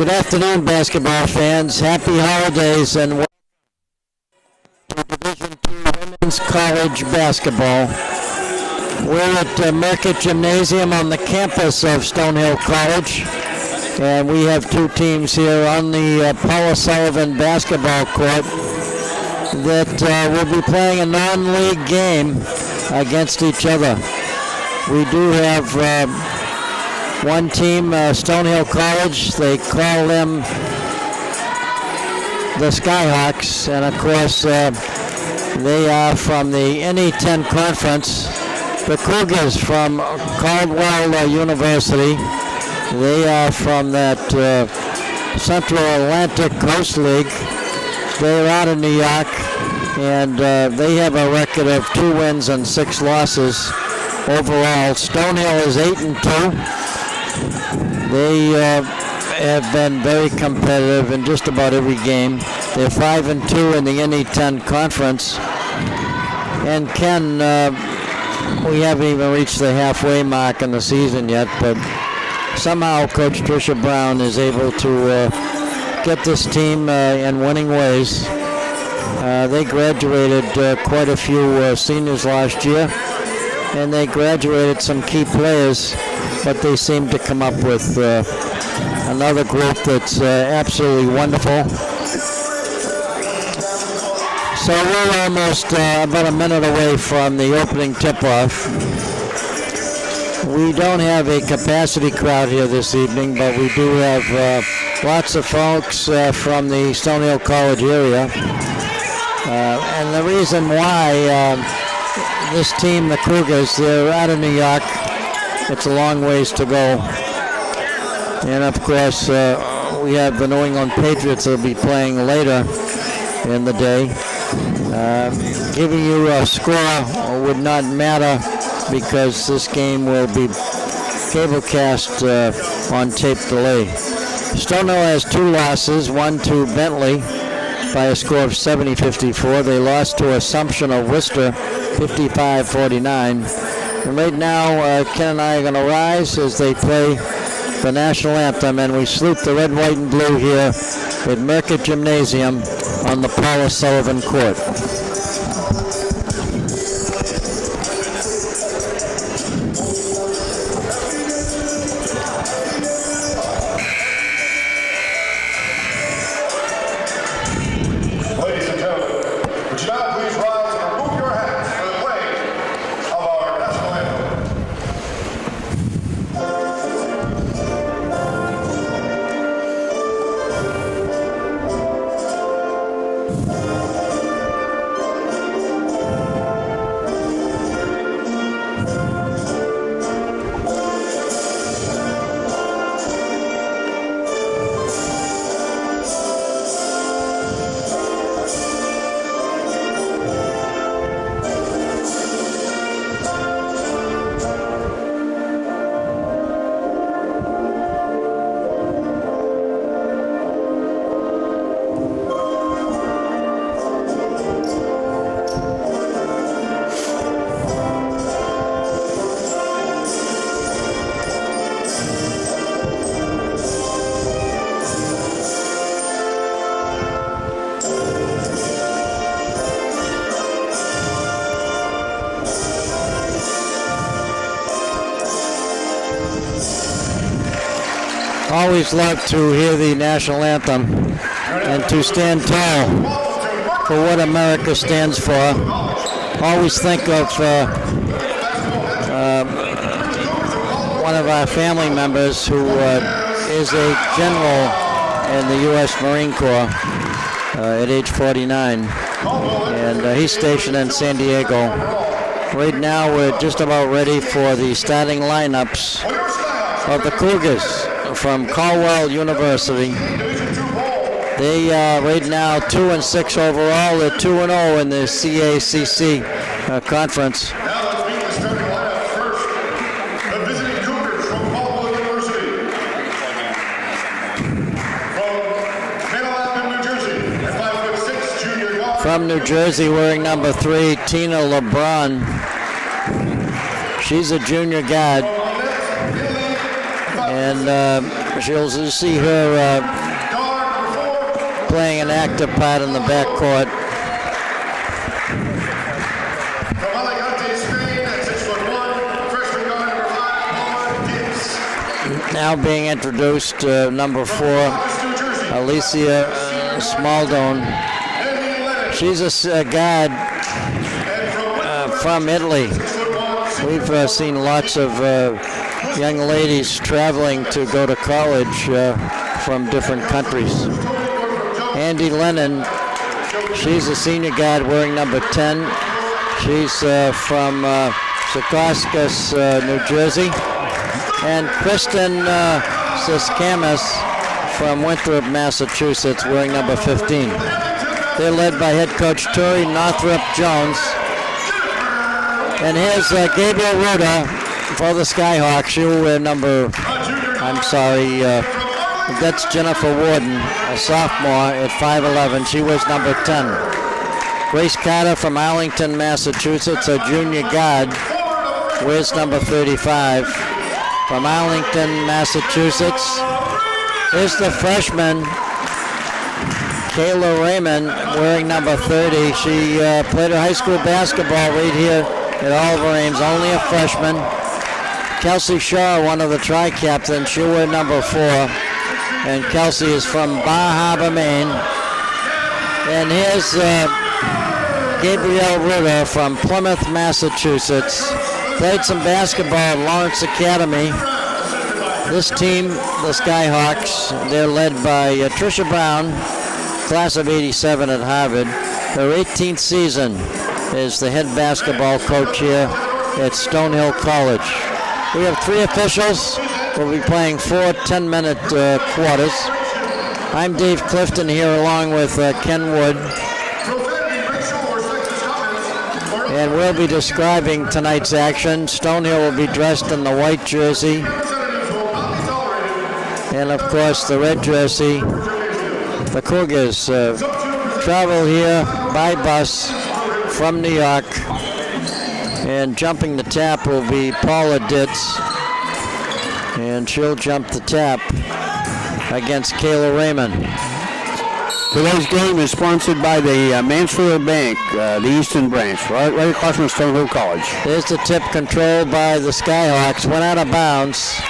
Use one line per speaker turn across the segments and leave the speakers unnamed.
Good afternoon, basketball fans. Happy holidays and welcome to Division II Women's College Basketball. We're at Merckett Gymnasium on the campus of Stonehill College, and we have two teams here on the Paula Sullivan basketball court that will be playing a non-league game against each other. We do have one team, Stonehill College. They call them the Skyhawks, and of course they are from the NE10 Conference. The Cougars from Caldwell University. They are from that Central Atlantic Coast League. They're out of New York, and they have a record of 2 wins and 6 losses overall. Stonehill is 8-2. They have been very competitive in just about every game. They're 5-2 in the NE10 Conference. And Ken, we haven't even reached the halfway mark in the season yet, but somehow Coach Tricia Brown is able to get this team in winning ways. They graduated quite a few seniors last year, and they graduated some key players, but they seem to come up with another group that's absolutely wonderful. So we're almost about a minute away from the opening tip-off. We don't have a capacity crowd here this evening, but we do have lots of folks from the Stonehill College area. And the reason why this team, the Cougars, they're out of New York. It's a long ways to go. And of course, we have the New England Patriots that will be playing later in the day. Giving you a score would not matter because this game will be cablecast on tape delay. Stonehill has 2 losses, one to Bentley by a score of 70-54. They lost to Assumption of Worcester 55-49. And right now, Ken and I are going to rise as they play the national anthem, and we salute the red, white, and blue here at Merckett Gymnasium on the Paula Sullivan court. Always love to hear the national anthem and to stand tall for what America stands for. Always think of one of our family members who is a general in the U.S. Marine Corps at age 49, and he's stationed in San Diego. Right now we're just about ready for the starting lineups of the Cougars from Caldwell University. They are right now 2-6 overall. They're 2-0 in the CACC conference. From New Jersey, wearing number 3, Tina LeBron. She's a junior guard. And you'll see her playing an active part in the backcourt. Now being introduced, number 4, Alicia Smaldone. She's a guard from Italy. We've seen lots of young ladies traveling to go to college from different countries. Andy Lennon, she's a senior guard wearing number 10. She's from Secaucus, New Jersey. And Kristen Siskamis from Winthrop, Massachusetts, wearing number 15. They're led by head coach Tori Northrop Jones. And here's Gabriel Ruda for the Skyhawks. She'll wear that's Jennifer Warden, a sophomore at 5'11". She wears number 10. Grace Carter from Arlington, Massachusetts, a junior guard, wears number 35. From Arlington, Massachusetts, is the freshman, Kayla Raymond, wearing number 30. She played her high school basketball right here at Oliver Ames, only a freshman. Kelsey Shaw, one of the tri-captains, she'll wear number 4. And Kelsey is from Bar Harbor, Maine. And here's Gabrielle Ruder from Plymouth, Massachusetts. Played some basketball at Lawrence Academy. This team, the Skyhawks, they're led by Tricia Brown, class of 87 at Harvard. Her 18th season is the head basketball coach here at Stonehill College. We have 3 officials. We'll be playing 4 10-minute quarters. I'm Dave Clifton here along with Ken Wood. And we'll be describing tonight's action. Stonehill will be dressed in the white jersey. And of course the red jersey. The Cougars travel here by bus from New York. And jumping the tap will be Paula Ditz. And she'll jump the tap against Kayla Raymond.
Today's game is sponsored by the Mansfield Bank, the Eastern Branch, right across from Stonehill College.
There's the tip controlled by the Skyhawks. Went out of bounds.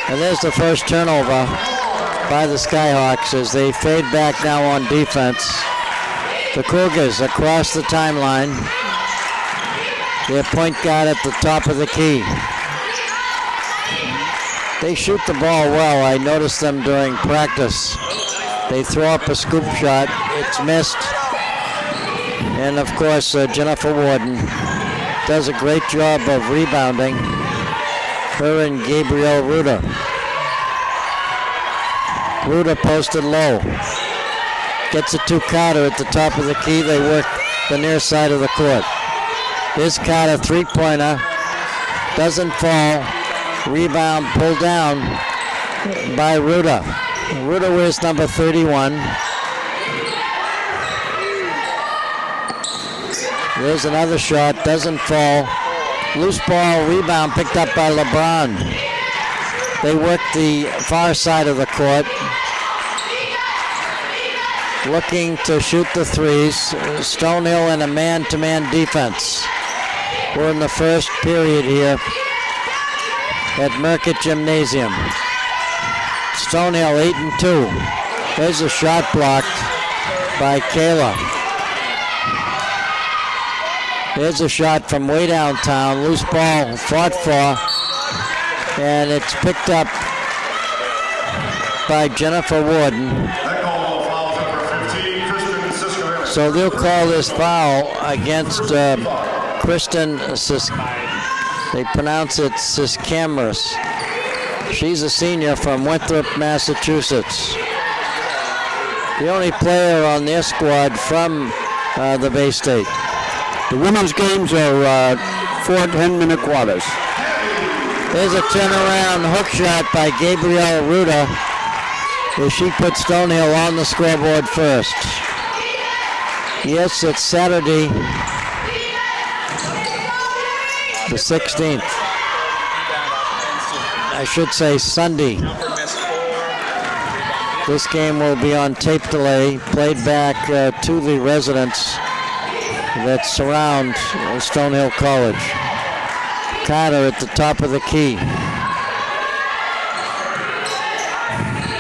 And there's the first turnover by the Skyhawks as they fade back now on defense. The Cougars across the timeline. Their point guard at the top of the key. They shoot the ball well. I noticed them during practice. They throw up a scoop shot. It's missed. And of course, Jennifer Warden does a great job of rebounding. Her and Gabrielle Ruda. Ruda posted low. Gets it to Carter at the top of the key. They work the near side of the court. Here's Carter, three-pointer. Doesn't fall. Rebound pulled down by Ruda. Ruda wears number 31. There's another shot, doesn't fall. Loose ball, rebound picked up by LeBron. They work the far side of the court. Looking to shoot the threes. Stonehill in a man-to-man defense. We're in the first period here at Merckett Gymnasium. Stonehill 8-2. There's a shot blocked by Kayla. There's a shot from way downtown. Loose ball fought for. And it's picked up by Jennifer Warden. So they'll call this foul against Kristen They pronounce it Siskamis. She's a senior from Winthrop, Massachusetts. The only player on their squad from the Bay State.
The women's games are 4 10-minute quarters.
There's a turnaround hook shot by Gabrielle Ruda as she puts Stonehill on the scoreboard first. Yes, it's Saturday, the 16th. I should say Sunday. This game will be on tape delay, played back to the residents that surround Stonehill College. Carter at the top of the key.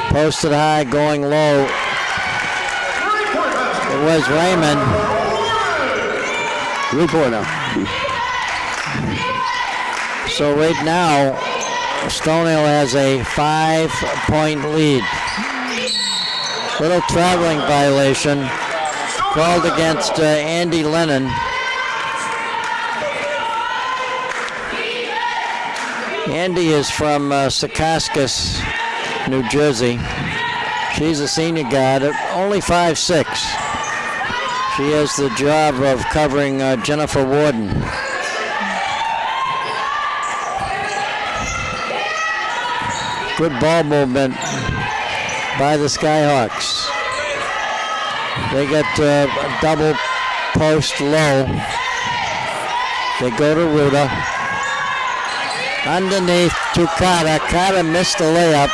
Posted high, going low. It was Raymond.
3-pointer.
So right now, Stonehill has a 5-point lead. Little traveling violation called against Andy Lennon. Andy is from Secaucus, New Jersey. She's a senior guard, only 5'6". She has the job of covering Jennifer Warden. Good ball movement by the Skyhawks. They get a double post low. They go to Ruda. Underneath to Carter. Carter missed the layup.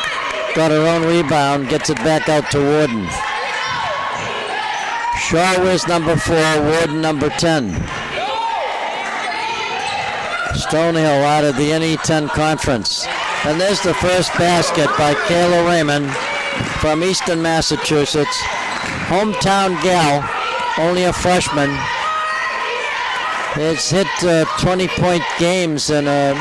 Got her own rebound. Gets it back out to Warden. Shaw was number 4. Warden number 10. Stonehill out of the NE10 conference. And there's the first basket by Kayla Raymond from Eastern Massachusetts. Hometown gal, only a freshman. Has hit 20-point games in a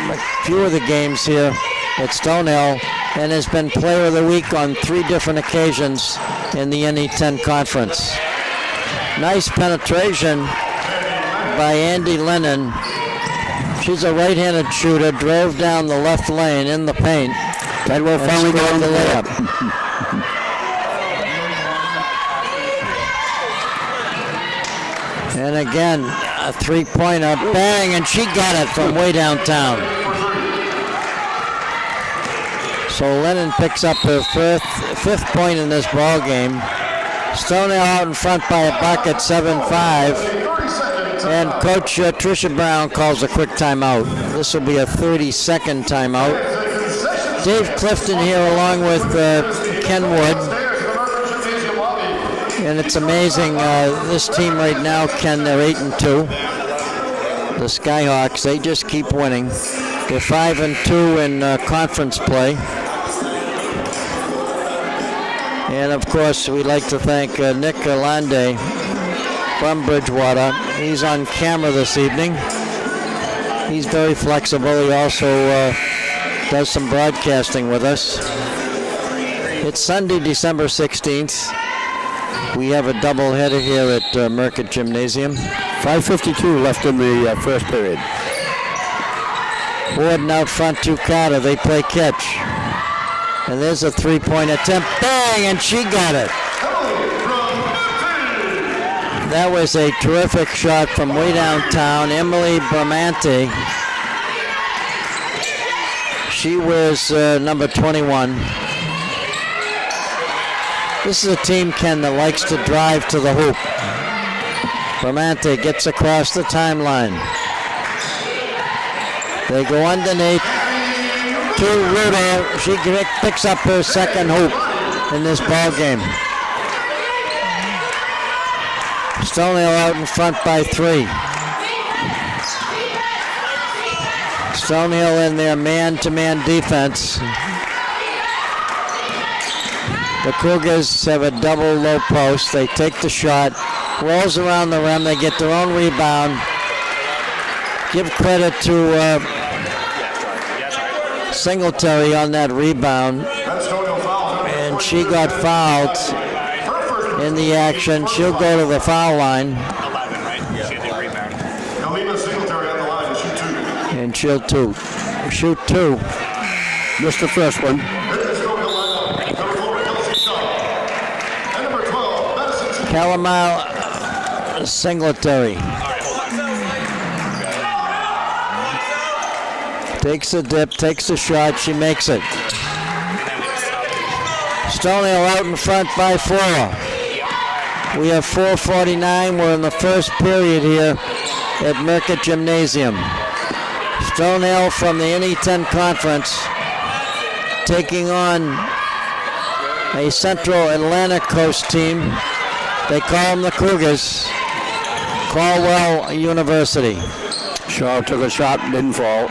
few of the games here at Stonehill and has been player of the week on 3 different occasions in the NE10 conference. Nice penetration by Andy Lennon. She's a right-handed shooter, drove down the left lane in the paint.
That will finally go on the layup.
And again, a 3-pointer, bang, and she got it from way downtown. So Lennon picks up her fifth point in this ball game. Stonehill out in front by a bucket, 7-5. And Coach Tricia Brown calls a quick timeout. This will be a 30-second timeout. Dave Clifton here along with Ken Wood. And it's amazing, this team right now, Ken, they're 8-2. The Skyhawks, they just keep winning. They're 5-2 in conference play. And of course, we'd like to thank Nick Erlande from Bridgewater. He's on camera this evening. He's very flexible. He also does some broadcasting with us. It's Sunday, December 16th. We have a doubleheader here at Merckett Gymnasium.
5:52 left in the first period.
Warden out front to Carter. They play catch. And there's a 3-point attempt. Bang! And she got it. That was a terrific shot from way downtown. Emily Bramante. She wears number 21. This is a team, Ken, that likes to drive to the hoop. Bramante gets across the timeline. They go underneath to Ruda. She picks up her second hoop in this ball game. Stonehill out in front by 3. Stonehill in their man-to-man defense. The Cougars have a double low post. They take the shot, rolls around the rim. They get their own rebound. Give credit to Singletary on that rebound. And she got fouled in the action. She'll go to the foul line. And she'll shoot 2.
Missed the first one.
Calamile Singletary. Takes a dip, takes a shot, she makes it. Stonehill out in front by 4. We have 4:49. We're in the first period here at Merckett Gymnasium. Stonehill from the NE10 conference taking on a Central Atlantic Coast team. They call them the Cougars. Caldwell University.
Shaw took a shot, didn't fall.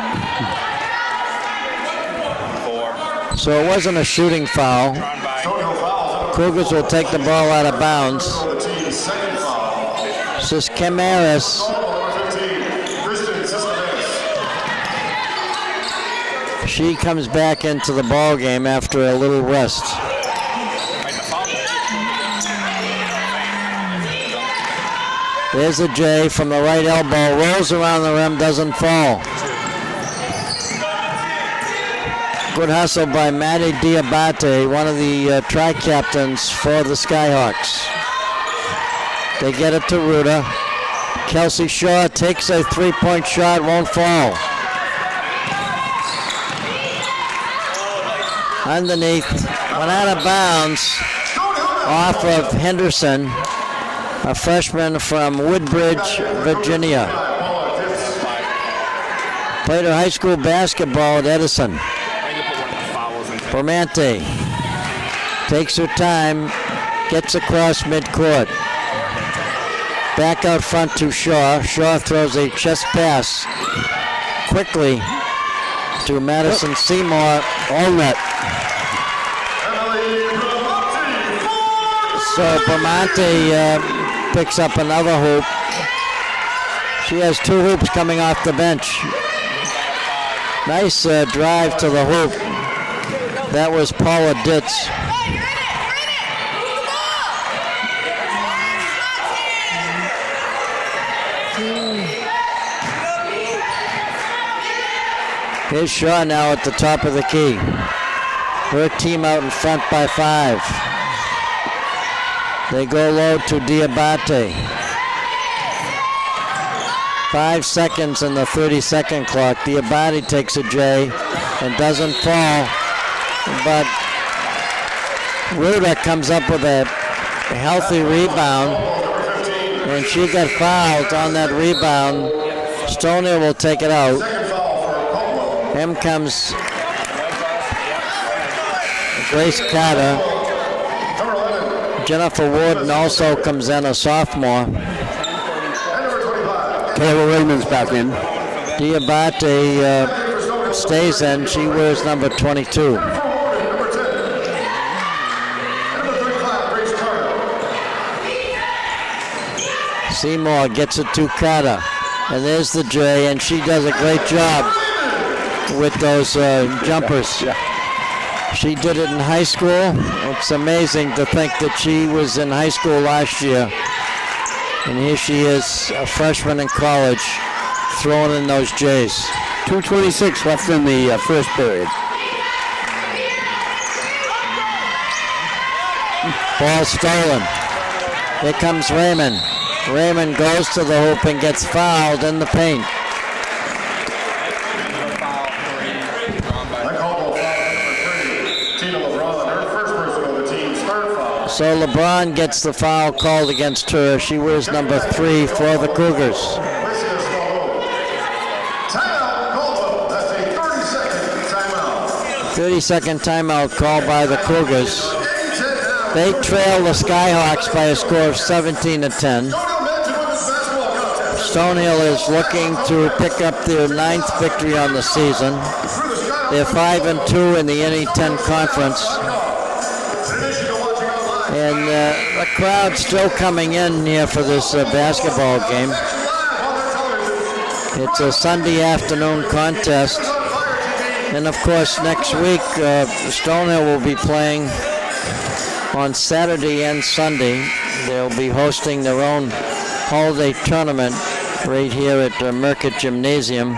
So it wasn't a shooting foul. Cougars will take the ball out of bounds. This is Camaris. She comes back into the ball game after a little rest. There's a J from the right elbow, rolls around the rim, doesn't fall. Good hustle by Maddie Diabate, one of the tri-captains for the Skyhawks. They get it to Ruta. Kelsey Shaw takes a three-point shot, won't fall. Underneath, went out of bounds off of Henderson, a freshman from Woodbridge, Virginia. Played her high school basketball at Edison. Bramante takes her time, gets across midcourt. Back out front to Shaw. Shaw throws a chest pass quickly to Madison Seymour. All net. So Bramante picks up another hoop. She has two hoops coming off the bench. Nice drive to the hoop. That was Paula Ditz. Here's Shaw now at the top of the key. Her team out in front by 5. They go low to Diabate. 5 seconds in the 30-second clock. Diabate takes a J and doesn't fall. But Ruta comes up with a healthy rebound, and she got fouled on that rebound. Stonehill will take it out. In comes Grace Carter. Jennifer Warden also comes in, a sophomore.
Kayla Raymond's back in.
Diabate stays in. She wears number 22. Seymour gets it to Carter. And there's the J, and she does a great job with those jumpers. She did it in high school. It's amazing to think that she was in high school last year. And here she is, a freshman in college, throwing in those J's.
2:26 left in the first period.
Ball stolen. Here comes Raymond. Raymond goes to the hoop and gets fouled in the paint. So LeBron gets the foul called against her. She wears number 3 for the Cougars. 30-second timeout called by the Cougars. They trail the Skyhawks by a score of 17-10. Stonehill is looking to pick up their 9th victory on the season. They're 5-2 in the NE10 conference. And the crowd's still coming in here for this basketball game. It's a Sunday afternoon contest. And of course, next week, Stonehill will be playing on Saturday and Sunday. They'll be hosting their own holiday tournament right here at Mercott Gymnasium.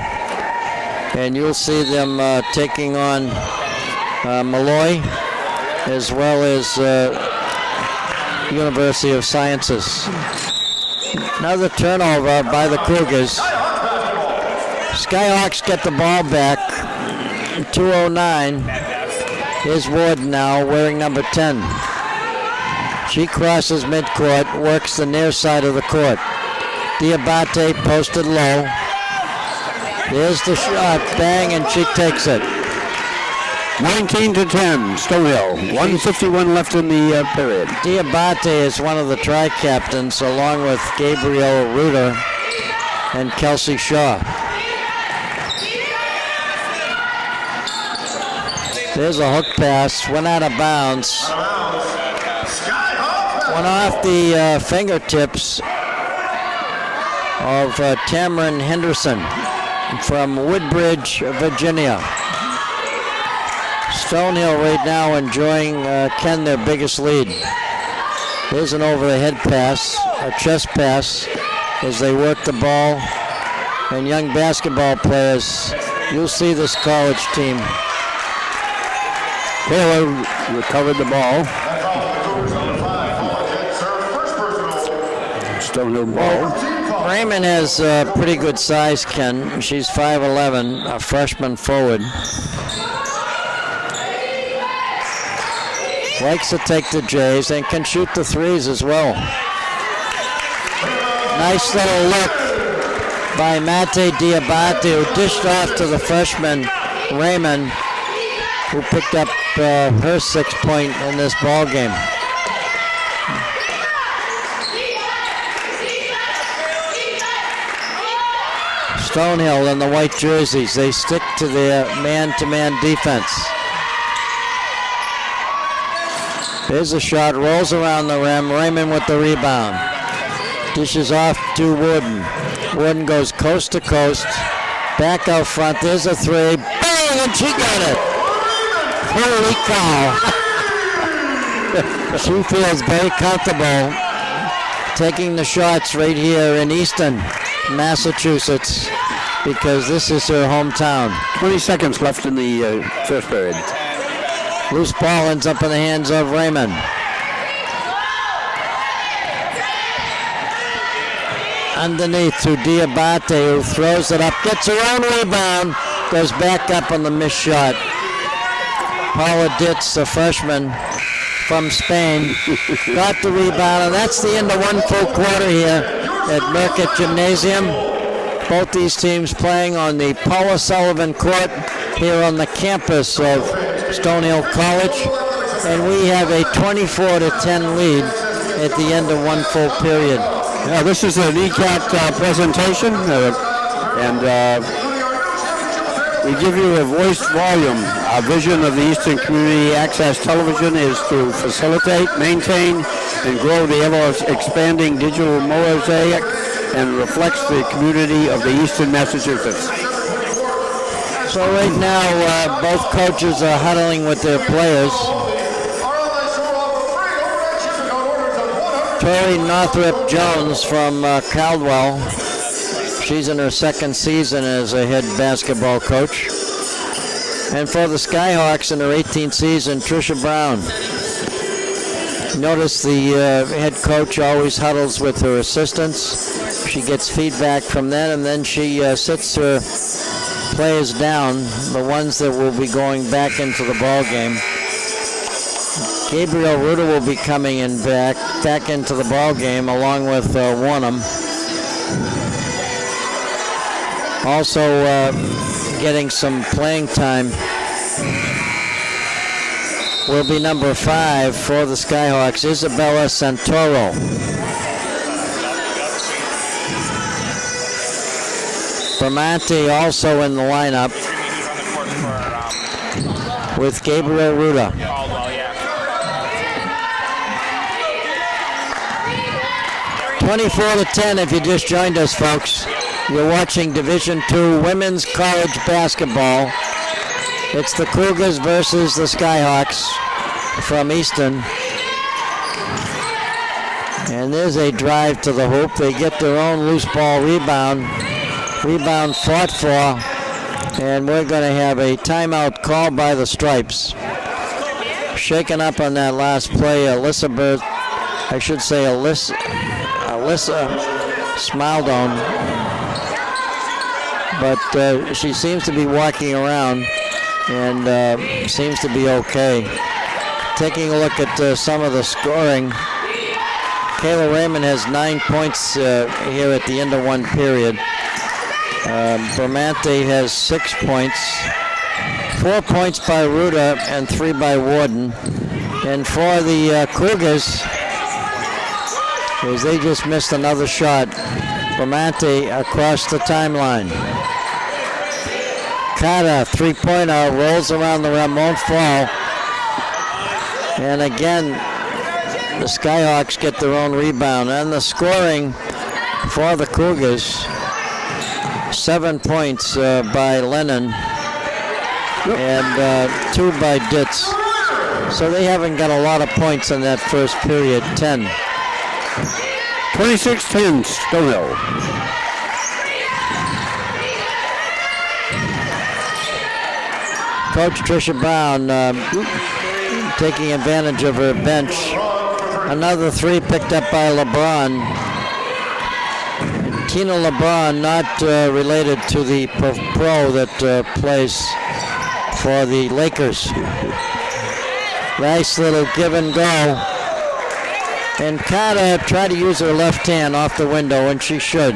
And you'll see them taking on Malloy as well as University of Sciences. Another turnover by the Cougars. Skyhawks get the ball back. 2:09. Here's Warden now wearing number 10. She crosses midcourt, works the near side of the court. Diabate posted low. There's the shot, bang, and she takes it.
19-10, Stonehill. 1:51 left in the period.
Diabate is one of the tri-captains, along with Gabriel Reuter and Kelsey Shaw. There's a hook pass, went out of bounds. Went off the fingertips of Cameron Henderson from Woodbridge, Virginia. Stonehill right now enjoying Ken their biggest lead. There's an over-the-head pass, a chest pass as they work the ball. And young basketball players, you'll see this college team.
Taylor recovered the ball. Stonehill ball.
Raymond has pretty good size, Ken. She's 5'11", a freshman forward. Likes to take the J's and can shoot the threes as well. Nice little look by Mate Diabate, who dished off to the freshman Raymond, who picked up her 6 point in this ball game. Stonehill in the white jerseys, they stick to their man-to-man defense. There's a shot, rolls around the rim, Raymond with the rebound. Dishes off to Wooden. Wooden goes coast to coast, back out front, there's a three, bang, and she got it. Holy cow. She feels very comfortable taking the shots right here in Easton, Massachusetts, because this is her hometown.
20 seconds left in the first period.
Loose ball ends up in the hands of Raymond. Underneath to Diabate, who throws it up, gets her own rebound, goes back up on the missed shot. Paula Ditz, a freshman from Spain, got the rebound, and that's the end of one full quarter here at Merckett Gymnasium. Both these teams playing on the Paula Sullivan court here on the campus of Stonehill College, and we have a 24-10 lead at the end of one full period.
Yeah, this is an ECAT presentation, and we give you a voiced volume. Our vision of the Eastern Community Access Television is to facilitate, maintain, and grow the ever-expanding digital mosaic and reflects the community of the Eastern Massachusetts.
So right now, both coaches are huddling with their players. Tori Northrop Jones from Caldwell. She's in her second season as a head basketball coach. And for the Skyhawks in her 18th season, Tricia Brown. Notice the head coach always huddles with her assistants. She gets feedback from them, and then she sits her players down, the ones that will be going back into the ball game. Gabriel Reuter will be coming in back into the ball game along with Warnham. Also getting some playing time will be number 5 for the Skyhawks, Isabella Santoro. Bramante also in the lineup with Gabriel Reuter. 24-10 if you just joined us, folks. You're watching Division II Women's College Basketball. It's the Cougars versus the Skyhawks from Easton. And there's a drive to the hoop. They get their own loose ball rebound. Rebound fought for. And we're going to have a timeout called by the Stripes. Shaken up on that last play, Alyssa Smaldone. But she seems to be walking around and seems to be okay. Taking a look at some of the scoring, Kayla Raymond has 9 points here at the end of one period. Bramante has 6 points. 4 points by Ruda and 3 by Warden. And for the Cougars, as they just missed another shot, Bramante across the timeline. Carter, three-pointer, rolls around the rim, won't fall. And again, the Skyhawks get their own rebound. And the scoring for the Cougars, 7 points by Lennon and 2 by Ditz. So they haven't got a lot of points in that first period, 10.
26-10, Stonehill.
Coach Tricia Brown taking advantage of her bench. Another 3 picked up by LeBron. Tina LeBron, not related to the pro that plays for the Lakers. Nice little give and go. And Carter tried to use her left hand off the window, and she should.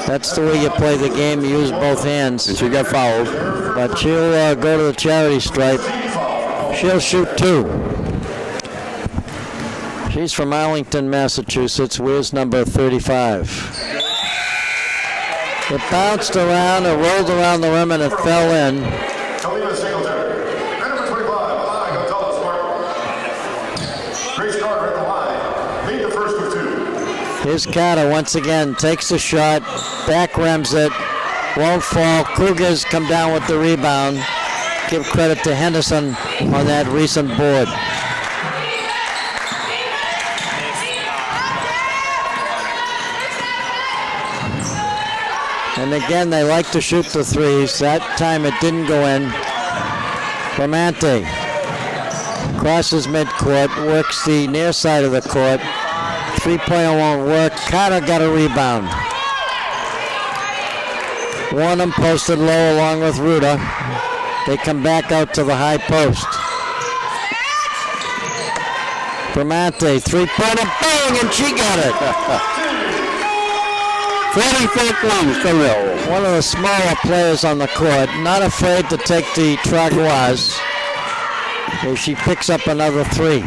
That's the way you play the game, you use both hands.
And she got fouled.
But she'll go to the charity stripe. She'll shoot 2. She's from Arlington, Massachusetts. Wears number 35. It bounced around, it rolled around the rim, and it fell in. Here's Carter once again, takes the shot, back rims it, won't fall. Cougars come down with the rebound. Give credit to Henderson on that recent board. And again, they like to shoot the threes. That time it didn't go in. Bramante crosses midcourt, works the near side of the court. 3-pointer won't work. Carter got a rebound. Warnham posted low along with Ruda. They come back out to the high post. Bramante, 3-pointer, bang, and she got it.
44 Stonehill.
One of the smaller players on the court, not afraid to take the tragouts. As she picks up another 3.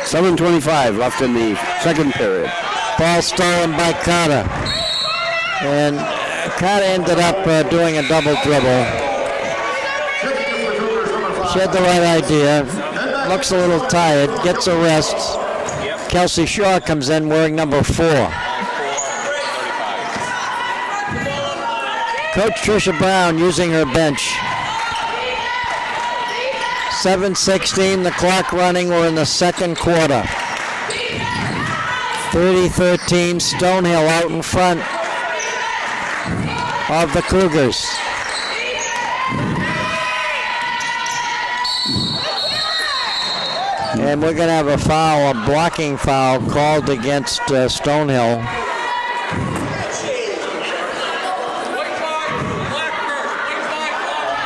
7:25 left in the second period.
Ball stolen by Carter. And Carter ended up doing a double dribble. She had the right idea. Looks a little tired. Gets a rest. Kelsey Shaw comes in wearing number 4. Coach Tricia Brown using her bench. 7:16, the clock running. We're in the second quarter. 30-13, Stonehill out in front of the Cougars. And we're going to have a foul, a blocking foul called against Stonehill.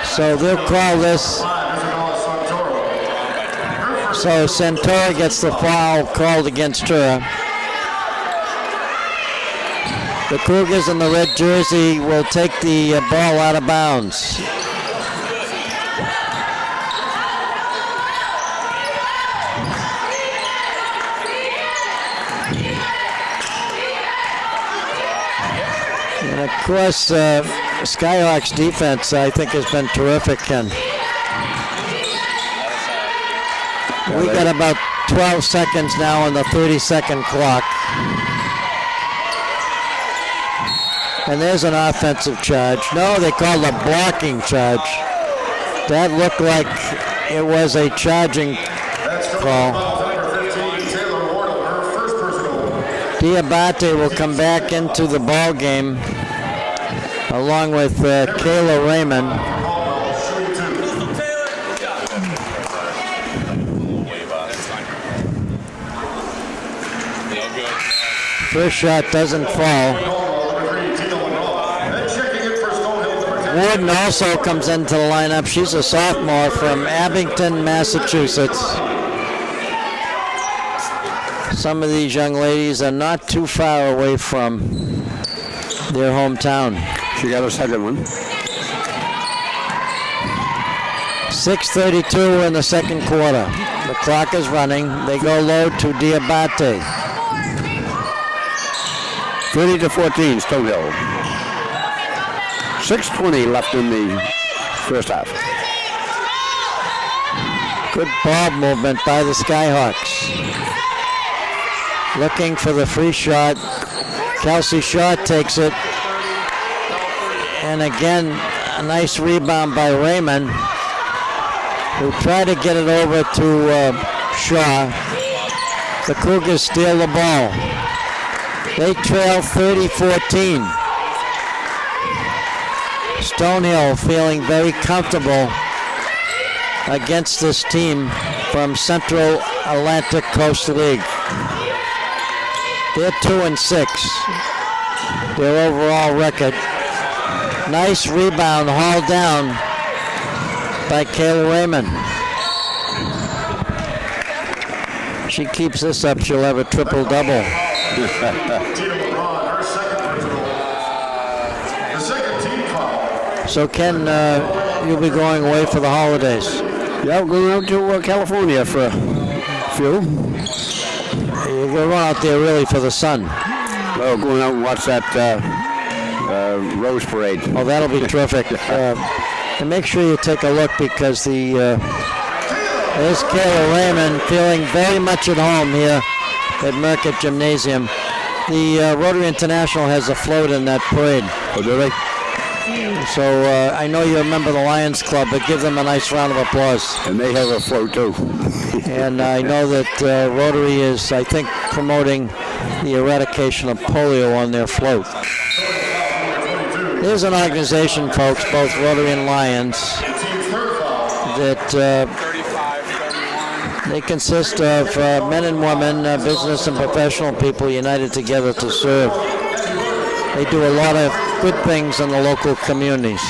So they'll call this. So Santora gets the foul called against her. The Cougars in the red jersey will take the ball out of bounds. And of course, Skyhawks defense, I think, has been terrific, Ken. We got about 12 seconds now on the 30-second clock. And there's an offensive charge. No, they called a blocking charge. That looked like it was a charging call. Diabate will come back into the ball game along with Kayla Raymond. First shot doesn't fall. Warden also comes into the lineup. She's a sophomore from Abington, Massachusetts. Some of these young ladies are not too far away from their hometown.
She got a second one.
6:32 in the second quarter. The clock is running. They go low to Diabate.
30-14, Stonehill. 6:20 left in the first half.
Good ball movement by the Skyhawks. Looking for the free shot. Kelsey Shaw takes it. And again, a nice rebound by Raymond, who tried to get it over to Shaw. The Cougars steal the ball. They trail 30-14. Stonehill feeling very comfortable against this team from Central Atlantic Coast League. They're 2-6. Their overall record. Nice rebound hauled down by Kayla Raymond. She keeps this up, she'll have a triple-double. So Ken, you'll be going away for the holidays.
Yeah, we're going out to California for a few.
You're going out there really for the sun.
Well, going out and watch that Rose Parade.
Oh, that'll be terrific. And make sure you take a look because there's Kayla Raymond feeling very much at home here at Merckett Gymnasium. The Rotary International has a float in that parade.
Oh, do they?
So I know you're a member of the Lions Club, but give them a nice round of applause.
And they have a float too.
And I know that Rotary is, I think, promoting the eradication of polio on their float. There's an organization, folks, both Rotary and Lions, that they consist of men and women, business and professional people united together to serve. They do a lot of good things in the local communities.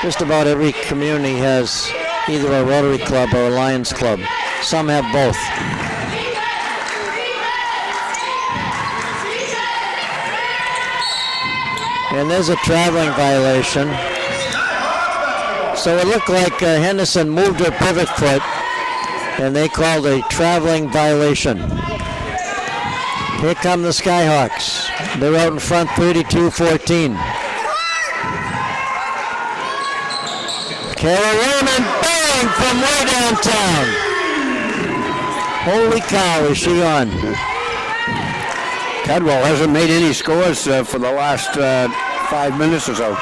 Just about every community has either a Rotary Club or a Lions Club. Some have both. And there's a traveling violation. So it looked like Henderson moved her pivot foot, and they called a traveling violation. Here come the Skyhawks. They're out in front 32-14. Kayla Raymond, bang, from way downtown. Holy cow, is she on?
Cadwell hasn't made any scores for the last 5 minutes or so.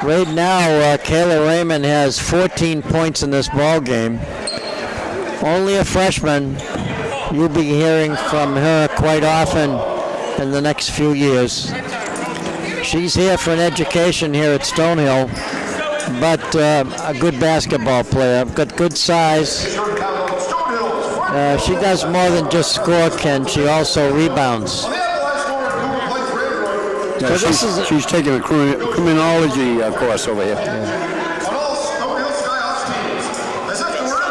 Right now, Kayla Raymond has 14 points in this ball game. Only a freshman. You'll be hearing from her quite often in the next few years. She's here for an education here at Stonehill, but a good basketball player. Got good size. She does more than just score, Ken. She also rebounds.
Yeah, so she's taking a criminology course over here.
Yeah.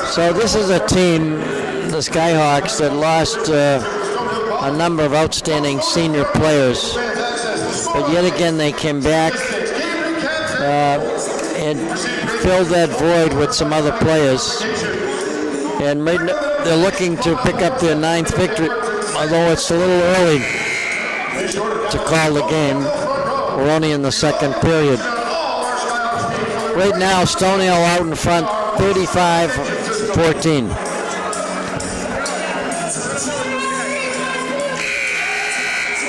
So this is a team, the Skyhawks, that lost a number of outstanding senior players. But yet again, they came back and filled that void with some other players. And they're looking to pick up their 9th victory, although it's a little early to call the game. We're only in the second period. Right now, Stonehill out in front, 35-14.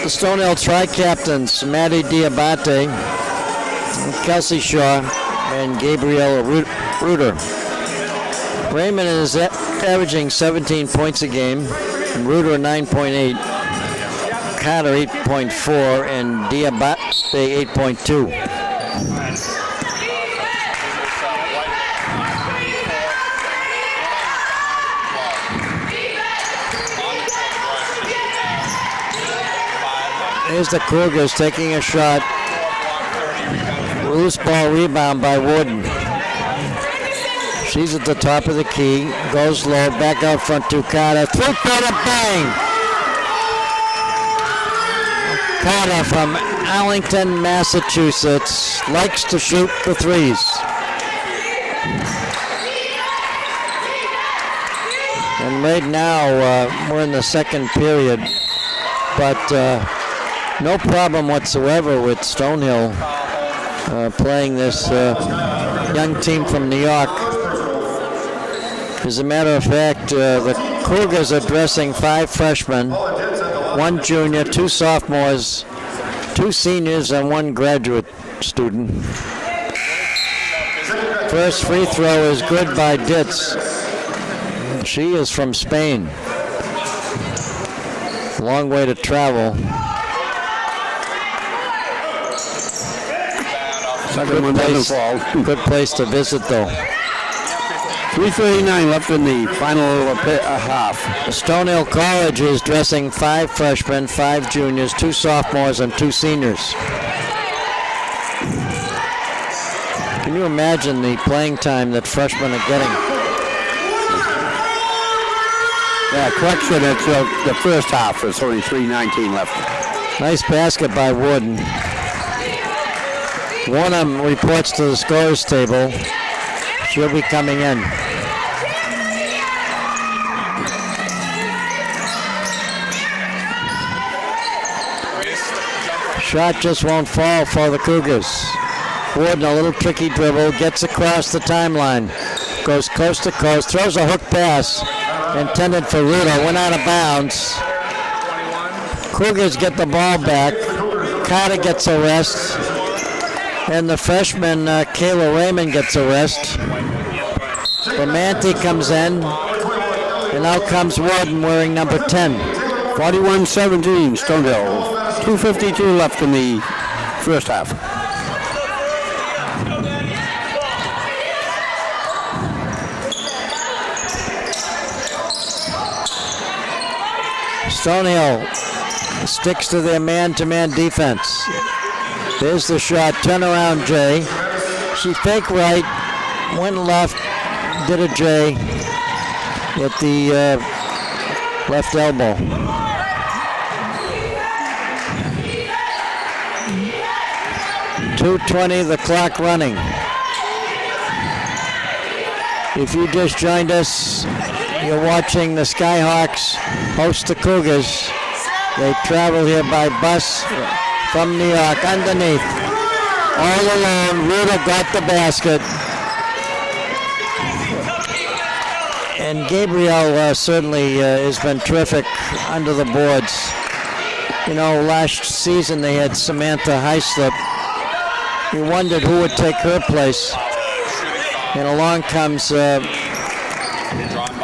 The Stonehill Tri-Captains, Maddie Diabate, Kelsey Shaw, and Gabrielle Reuter. Raymond is averaging 17 points a game, and Reuter 9.8, Carter 8.4, and Diabate 8.2. Here's the Cougars taking a shot. Loose ball rebound by Warden. She's at the top of the key, goes low, back out front to Carter. Three-quarter bang! Carter from Arlington, Massachusetts, likes to shoot the threes. And right now, we're in the second period, but no problem whatsoever with Stonehill playing this young team from New York. As a matter of fact, the Cougars are dressing 5 freshmen, 1 junior, 2 sophomores, 2 seniors, and 1 graduate student. First free throw is good by Ditz. She is from Spain. Long way to travel. Good place to visit, though.
3:39 left in the final half.
Stonehill College is dressing 5 freshmen, 5 juniors, 2 sophomores, and 2 seniors. Can you imagine the playing time that freshmen are getting?
Yeah, correction, it's the first half. It's only 3:19 left.
Nice basket by Warden. Warden reports to the scorers table. She'll be coming in. Shot just won't fall for the Cougars. Warden, a little tricky dribble, gets across the timeline, goes coast to coast, throws a hook pass intended for Ruda, went out of bounds. Cougars get the ball back. Carter gets a rest, and the freshman Kayla Raymond gets a rest. Bermanti comes in, and out comes Warden wearing number 10.
41-17, Stonehill. 2:52 left in the first half.
Stonehill sticks to their man-to-man defense. There's the shot, turnaround J. She fake right, went left, did a J at the left elbow. .220, the clock running. If you just joined us, you're watching the Skyhawks host the Cougars. They travel here by bus from New York underneath. All alone, Ruda got the basket. And Gabriel certainly has been terrific under the boards. You know, last season they had Samantha Heislip. You wondered who would take her place. And along comes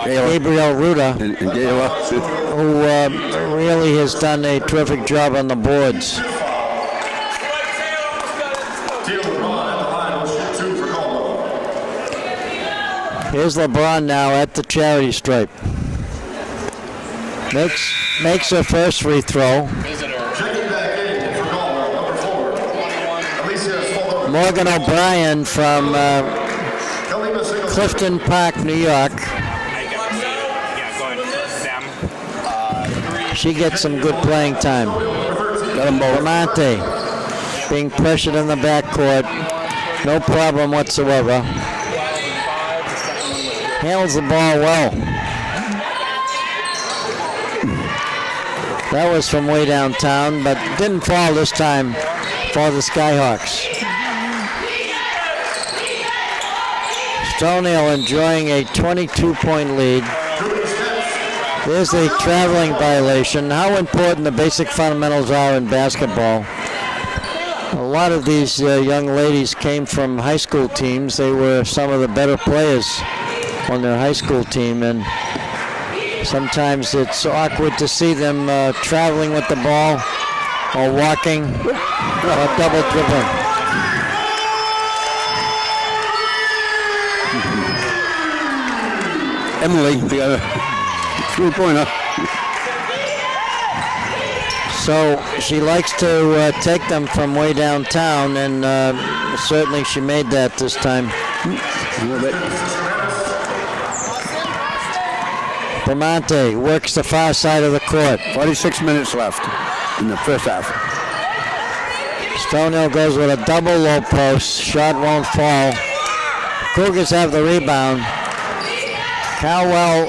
Gabriel Ruda, who really has done a terrific job on the boards. Here's LeBron now at the charity stripe. Makes her first free throw. Morgan O'Brien from Clifton Park, New York. She gets some good playing time. Bramante being pressured in the backcourt. No problem whatsoever. Handles the ball well. That was from way downtown, but didn't fall this time for the Skyhawks. Stonehill enjoying a 22-point lead. There's a traveling violation. How important the basic fundamentals are in basketball. A lot of these young ladies came from high school teams. They were some of the better players on their high school team, and sometimes it's awkward to see them traveling with the ball or walking or double dribbling.
Emily, the three-pointer.
So she likes to take them from way downtown, and certainly she made that this time.
A little bit.
Bramante works the far side of the court.
46 minutes left in the first half.
Stonehill goes with a double low post. Shot won't fall. Cougars have the rebound. Caldwell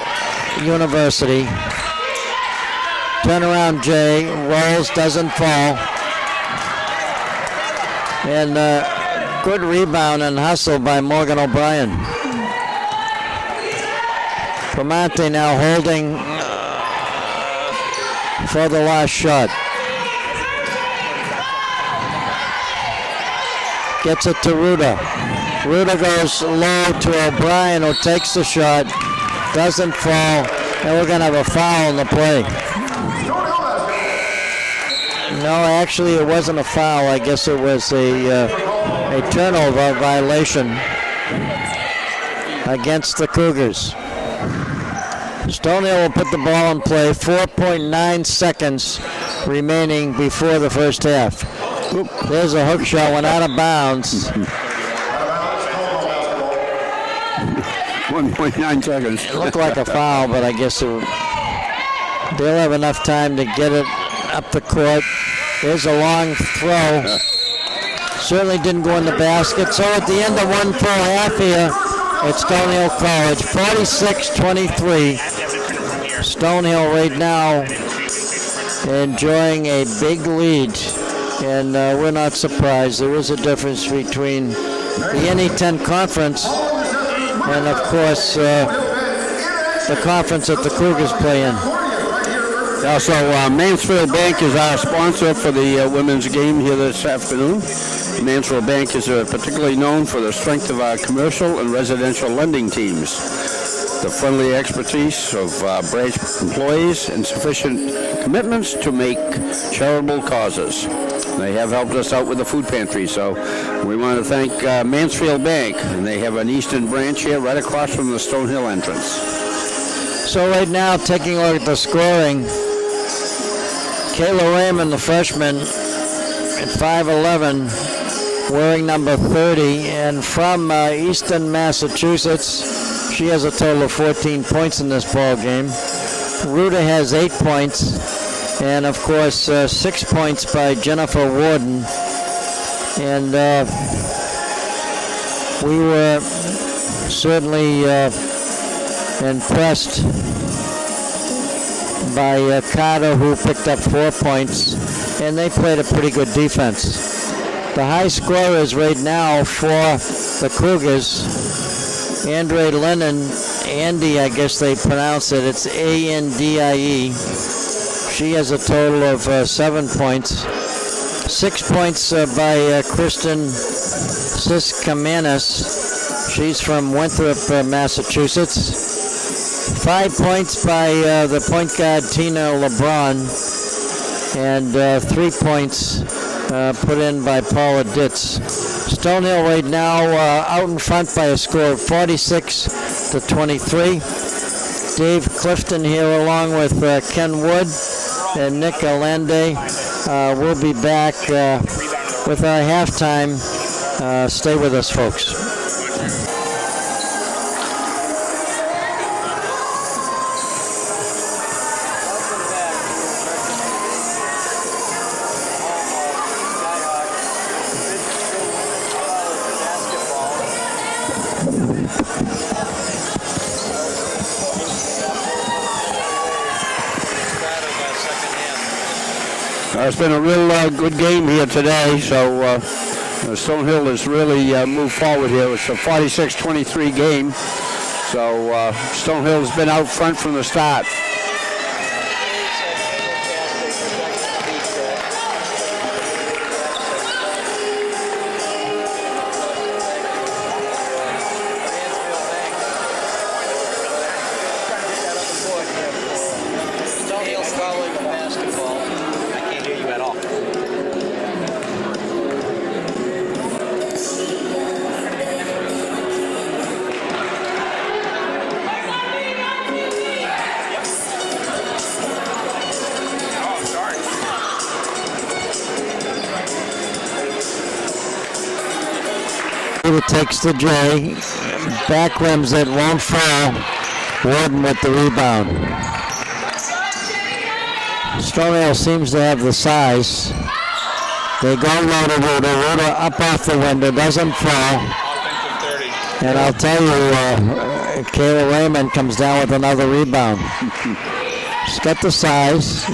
University. Turnaround Jay. Rolls, doesn't fall. And good rebound and hustle by Morgan O'Brien. Primonte now holding for the last shot. Gets it to Ruda. Ruda goes low to O'Brien, who takes the shot. Doesn't fall. And we're going to have a foul in the play. No, actually it wasn't a foul. I guess it was a turnover violation against the Cougars. Stonehill will put the ball in play. 4.9 seconds remaining before the first half. Oop, there's a hook shot, went out of bounds.
1.9 seconds.
It looked like a foul, but I guess they'll have enough time to get it up the court. There's a long throw. Certainly didn't go in the basket. So at the end of one full half here at Stonehill College, 46-23. Stonehill right now enjoying a big lead. And we're not surprised. There is a difference between the NE10 conference and, of course, the conference that the Cougars play in.
Also, Mansfield Bank is our sponsor for the women's game here this afternoon. Mansfield Bank is particularly known for the strength of our commercial and residential lending teams, the friendly expertise of branch employees, and sufficient commitments to make charitable causes. They have helped us out with the food pantry, so we want to thank Mansfield Bank, and they have an eastern branch here right across from the Stonehill entrance.
So right now, taking a look at the scoring, Kayla Raymond, the freshman, at 5'11", wearing number 30, and from Easton, Massachusetts, she has a total of 14 points in this ball game. Ruda has 8 points, and of course 6 points by Jennifer Warden. And we were certainly impressed by Carter, who picked up 4 points, and they played a pretty good defense. The high scorers right now for the Cougars, Andre Lennon, Andy, I guess they pronounce it. It's Andie. She has a total of 7 points. 6 points by Kristen Siskamanis. She's from Winthrop, Massachusetts. 5 points by the point guard Tina LeBron, and 3 points put in by Paula Ditz. Stonehill right now out in front by a score of 46-23. Dave Clifton here along with Ken Wood and Nick Allende. We'll be back with our halftime. Stay with us, folks.
It's been a real good game here today, so Stonehill has really moved forward here. It's a 46-23 game, so Stonehill has been out front from the start.
Takes the J, back rims it, won't fall. Warden with the rebound. Stonehill seems to have the size. They go low to Ruda. Ruda up off the window, doesn't fall. And I'll tell you, Kayla Raymond comes down with another rebound. She's got the size.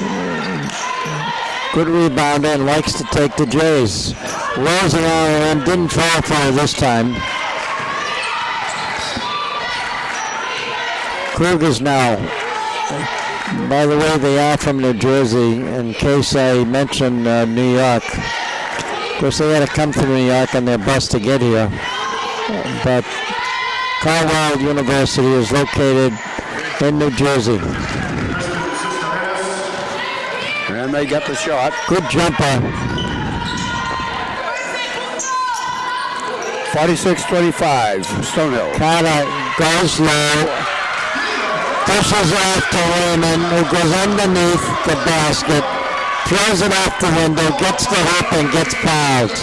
Good rebounder and likes to take the Jays. Rolls around and didn't fall for her this time. Cougars now. By the way, they are from New Jersey, in case I mentioned New York. Of course, they had to come through New York on their bus to get here. But Carlisle University is located in New Jersey.
And they get the shot.
Good jumper.
46-25, Stonehill.
Carter goes low. Pushes off to Raymond, who goes underneath the basket, throws it off the window, gets the hoop, and gets fouled.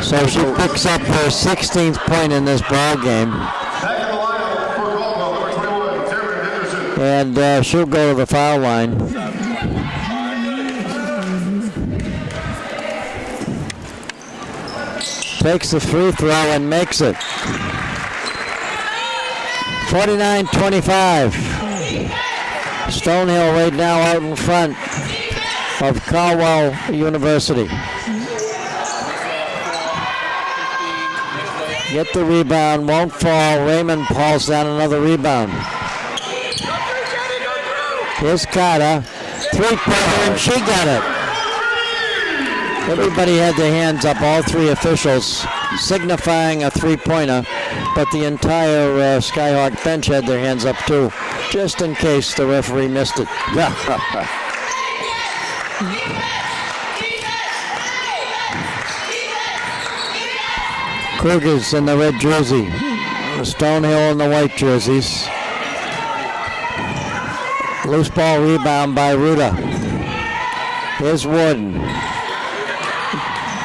So she picks up her 16th point in this ball game. And she'll go to the foul line. Takes the free throw and makes it. 49-25. Stonehill right now out in front of Carlisle University. Get the rebound, won't fall. Raymond pulls down another rebound. Here's Carter. Three-pointer, and she got it. Everybody had their hands up, all three officials, signifying a three-pointer, but the entire Skyhawk bench had their hands up too, just in case the referee missed it. Cougars in the red jersey, Stonehill in the white jerseys. Loose ball rebound by Ruda. Here's Warden.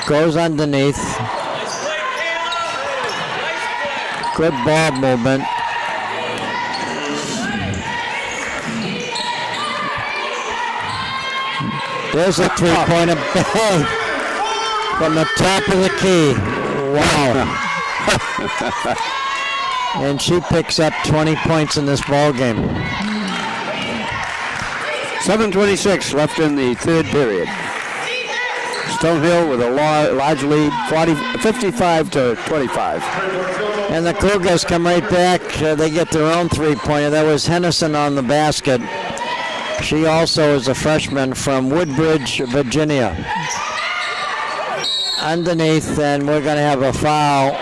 Goes underneath. Good ball movement. There's a three-pointer bang from the top of the key. Wow. And she picks up 20 points in this ball game.
7:26 left in the third period. Stonehill with a large lead, 55-25.
And the Cougars come right back. They get their own three-pointer. That was Henderson on the basket. She also is a freshman from Woodbridge, Virginia. Underneath, and we're going to have a foul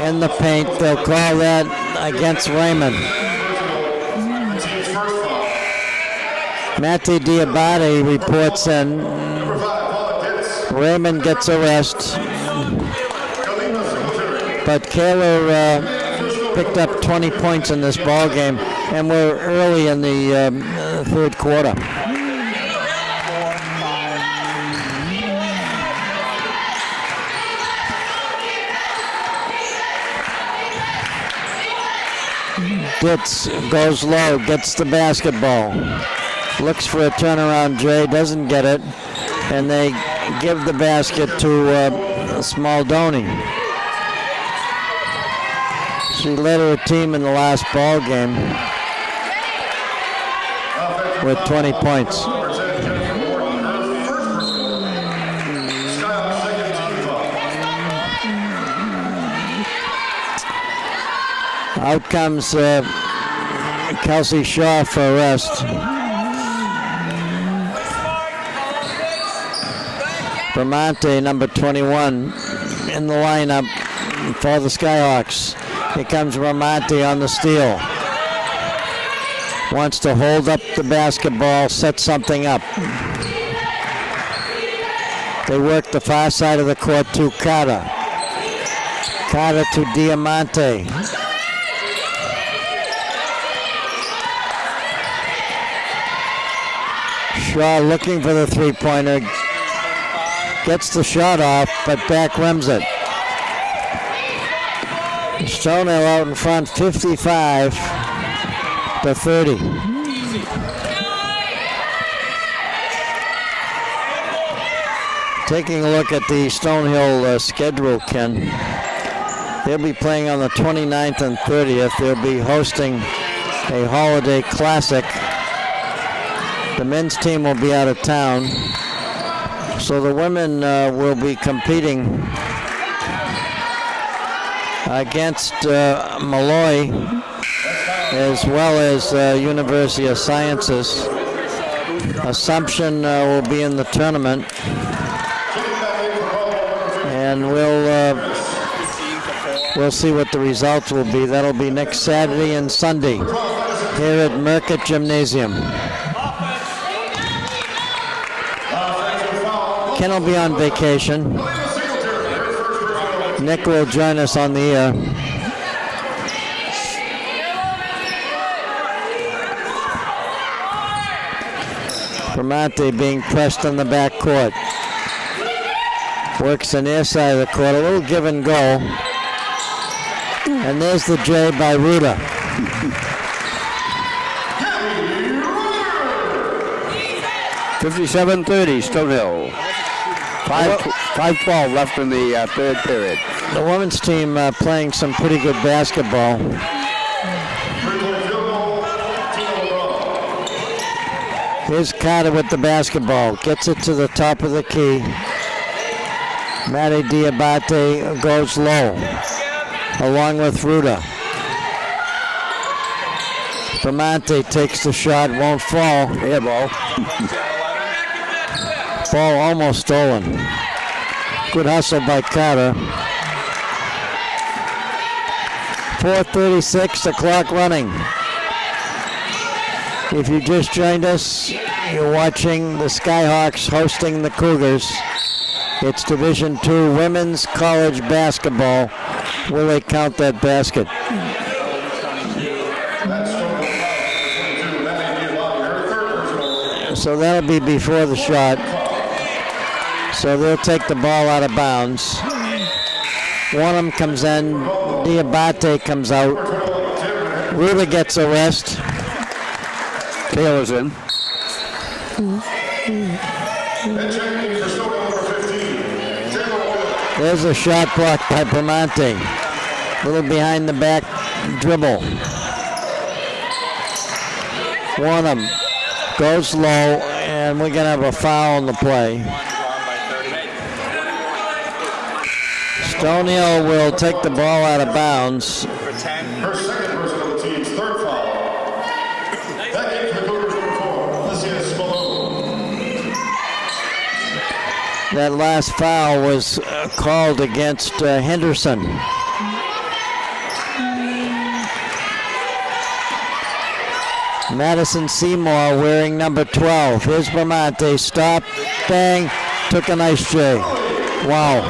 in the paint. They'll call that against Raymond. Matty Diabate reports in. Raymond gets a rest. But Kaler picked up 20 points in this ball game, and we're early in the third quarter. Ditz goes low, gets the basketball. Looks for a turnaround, Jay, doesn't get it. And they give the basket to Smaldoni. She led her team in the last ball game with 20 points. Out comes Kelsey Shaw for a rest. Bramante, number 21, in the lineup for the Skyhawks. Here comes Bramante on the steal. Wants to hold up the basketball, set something up. They work the far side of the court to Carter. Carter to Diamante. Shaw looking for the three-pointer. Gets the shot off, but back rims it. Stonehill out in front, 55-30. Taking a look at the Stonehill schedule, Ken. They'll be playing on the 29th and 30th. They'll be hosting a holiday classic. The men's team will be out of town. So the women will be competing against Malloy as well as University of Sciences. Assumption will be in the tournament. And we'll see what the results will be. That'll be next Saturday and Sunday here at Merkett Gymnasium. Ken will be on vacation. Nick will join us on the air. Bramante being pressed on the back court. Works the near side of the court, a little give and go. And there's the J by Ruda.
$57-30, Stonehill. 5:12 left in the third period.
The women's team playing some pretty good basketball. Here's Carter with the basketball. Gets it to the top of the key. Maddie Diabate goes low, along with Ruda. Bramante takes the shot, won't fall.
Air ball.
Ball almost stolen. Good hustle by Carter. 4:36, the clock running. If you just joined us, you're watching the Skyhawks hosting the Cougars. It's Division II women's college basketball. Will they count that basket? So that'll be before the shot. So they'll take the ball out of bounds. Warnham comes in. Diabate comes out. Ruda gets a rest.
Taylor's in.
There's a shot blocked by Bramante. A little behind the back dribble. Warnham goes low, and we're going to have a foul on the play. Stonehill will take the ball out of bounds.
Her second personal team's third foul. That gives the Cougars number 4, Lysias Malone.
That last foul was called against Henderson. Madison Seymour wearing number 12. Here's Bramante. Stop. Bang. Took a nice J. Wow.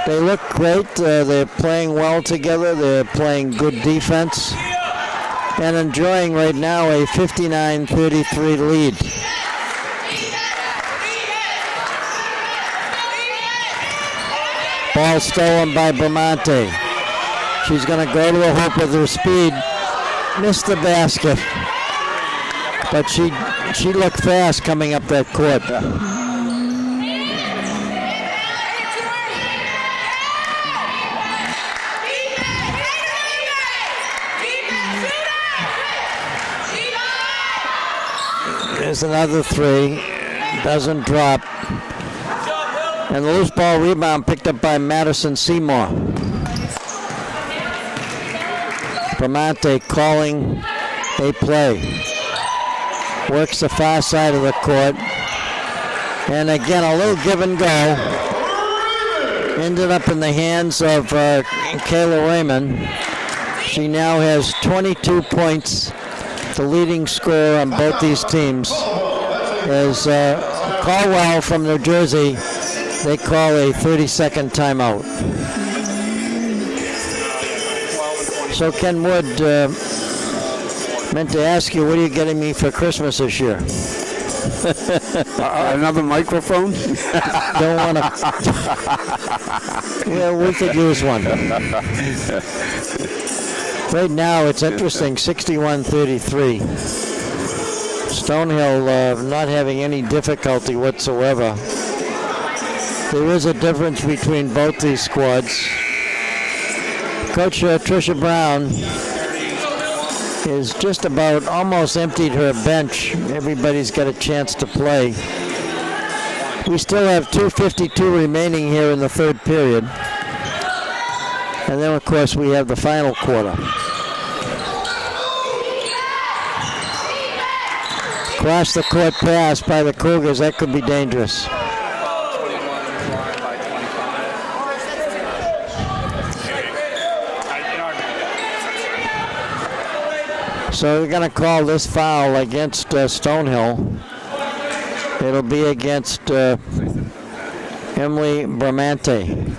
They look great. They're playing well together. They're playing good defense. And enjoying right now a 59-33 lead. Ball stolen by Bramante. She's going to go to the hoop with her speed. Missed the basket. But she looked fast coming up that court. There's another three. Doesn't drop. And the loose ball rebound picked up by Madison Seymour. Bramante calling a play. Works the far side of the court. And again, a little give and go. Ended up in the hands of Kayla Raymond. She now has 22 points, the leading scorer on both these teams. As Caldwell from New Jersey, they call a 30-second timeout. So Ken Wood, meant to ask you, what are you getting me for Christmas this year?
Another microphone?
Don't want to. Yeah, we could use one. Right now, it's interesting, 61-33. Stonehill not having any difficulty whatsoever There is a difference between both these squads. Coach Tricia Brown is just about almost emptied her bench. Everybody's got a chance to play. We still have 2:52 remaining here in the third period. And then, of course, we have the final quarter. Cross the court pass by the Cougars. That could be dangerous. So they're going to call this foul against Stonehill. It'll be against Emily Bramante.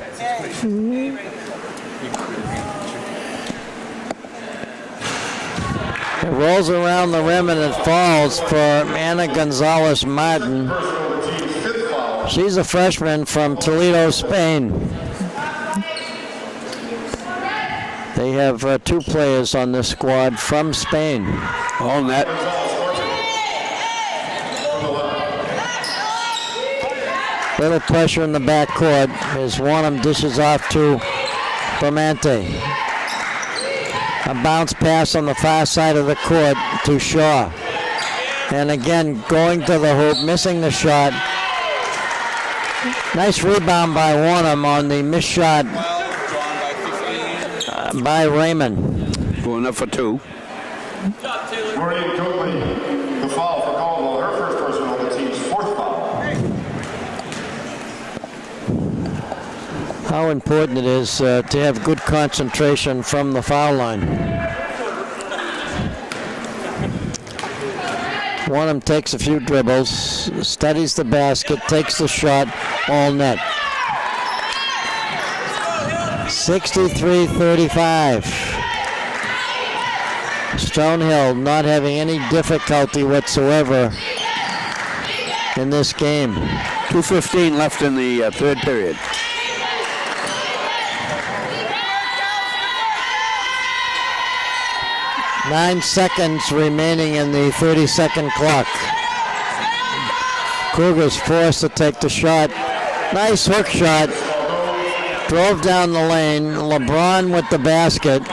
It rolls around the rim and it falls for Anna Gonzalez Martin. She's a freshman from Toledo, Spain. They have two players on this squad from Spain.
All net.
Little pressure in the backcourt as Warnham dishes off to Bramante. A bounce pass on the far side of the court to Shaw. And again, going to the hoop, missing the shot. Nice rebound by Warnham on the missed shot by Raymond.
Going up for two.
Maureen Coakley, the foul for Caldwell, her first personal, the team's fourth foul.
How important it is to have good concentration from the foul line. Warnham takes a few dribbles, studies the basket, takes the shot, all net. 63-35. Stonehill not having any difficulty whatsoever in this game.
2:15 left in the third period.
Nine seconds remaining in the 30-second clock. Cougars forced to take the shot. Nice hook shot. Drove down the lane. LeBron with the basket.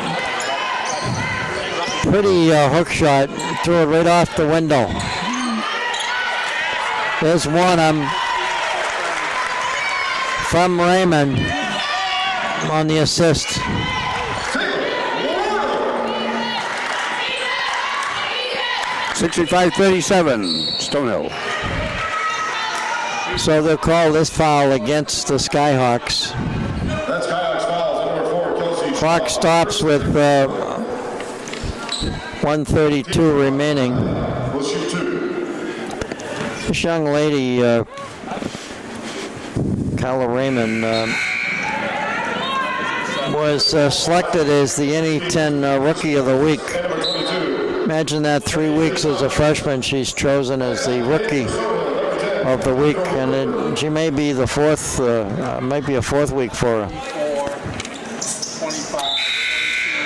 Pretty hook shot. Threw it right off the window. There's Warnham from Raymond on the assist.
(65-37), Stonehill.
So they'll call this foul against the Skyhawks.
That's Skyhawks fouls, number 4, Kelsey.
Clock stops with 1:32 remaining.
Will shoot two.
This young lady, Kyla Raymond, was selected as the NE10 Rookie of the Week.
Number 22.
Imagine that, 3 weeks as a freshman, she's chosen as the Rookie of the Week, and she may be the fourth, might be a fourth week for her.